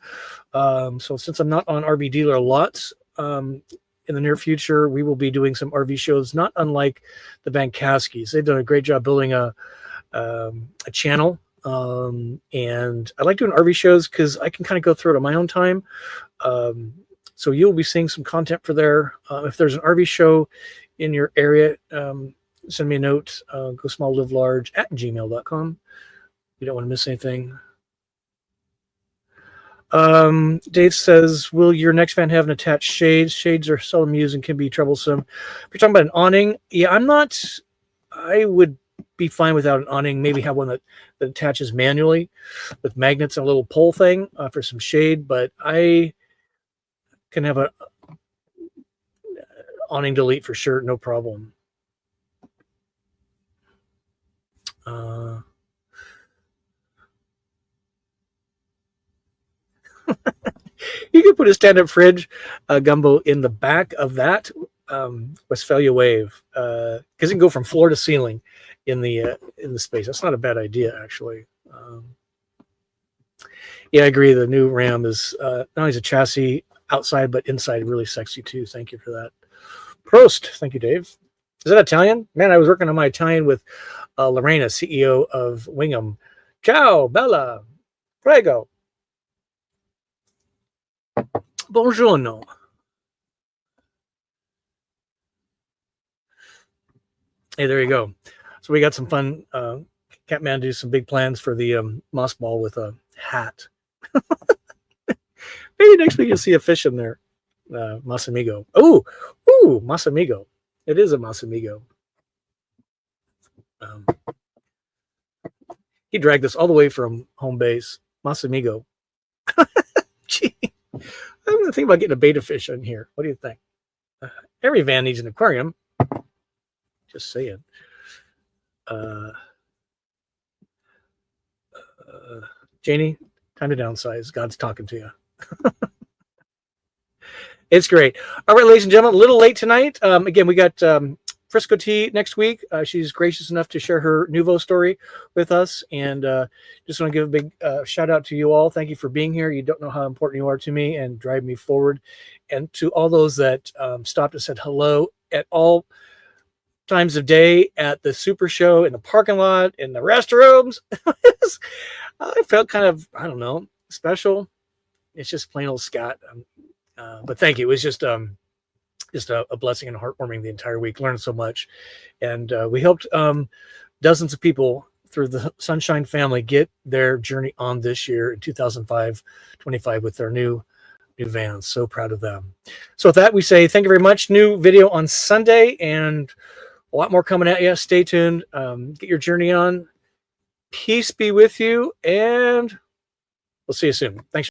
So since I'm not on RV dealer lots in the near future, we will be doing some RV shows, not unlike the Bankaskis. They've done a great job building a channel. And I like doing RV shows because I can kind of go through it on my own time. So you'll be seeing some content for there. If there's an RV show in your area, send me a note, go small, live large @gmail.com. You don't want to miss anything. Dave says, will your next van have an attached shade? Shades are seldom used and can be troublesome. If you're talking about an awning, yeah, I would be fine without an awning. Maybe have one that attaches manually with magnets and a little pole thing for some shade, but I can have a awning delete for sure, no problem. You could put a stand-up fridge, Gumbo, in the back of that Westphalia Wave because it can go from floor to ceiling in the space. That's not a bad idea, actually. Yeah, I agree. The new Ram is not only is a chassis outside, but inside really sexy too. Thank you for that. Prost. Thank you, Dave. Is that Italian? Man, I was working on my Italian with Lorena, CEO of Wingham. Ciao, Bella. Prego. Buongiorno. Hey, there you go. So we got some fun. Catman do some big plans for the moss ball with a hat. Maybe next week you'll see a fish in there. Masamigo. Ooh, Masamigo. It is a Masamigo. He dragged this all the way from home base. Masamigo. Gee, I'm thinking about getting a betta fish in here. What do you think? Every van needs an aquarium. Just saying. Janie, time to downsize. God's talking to you. It's great. All right, ladies and gentlemen, a little late tonight. Again, we got Frisco T next week. She's gracious enough to share her Nuvo story with us. And just want to give a big shout out to you all. Thank you for being here. You don't know how important you are to me and drive me forward. And to all those that stopped and said hello at all times of day at the Super Show, in the parking lot, in the restrooms. I felt kind of, I don't know, special. It's just plain old Scott. But thank you. It was just a blessing and heartwarming the entire week. Learned so much. And we helped dozens of people through the Sunshine family get their journey on this year in 2025 with their new vans. So proud of them. So with that, we say thank you very much. New video on Sunday and a lot more coming at you. Stay tuned. Get your journey on. Peace be with you. And we'll see you soon. Thanks.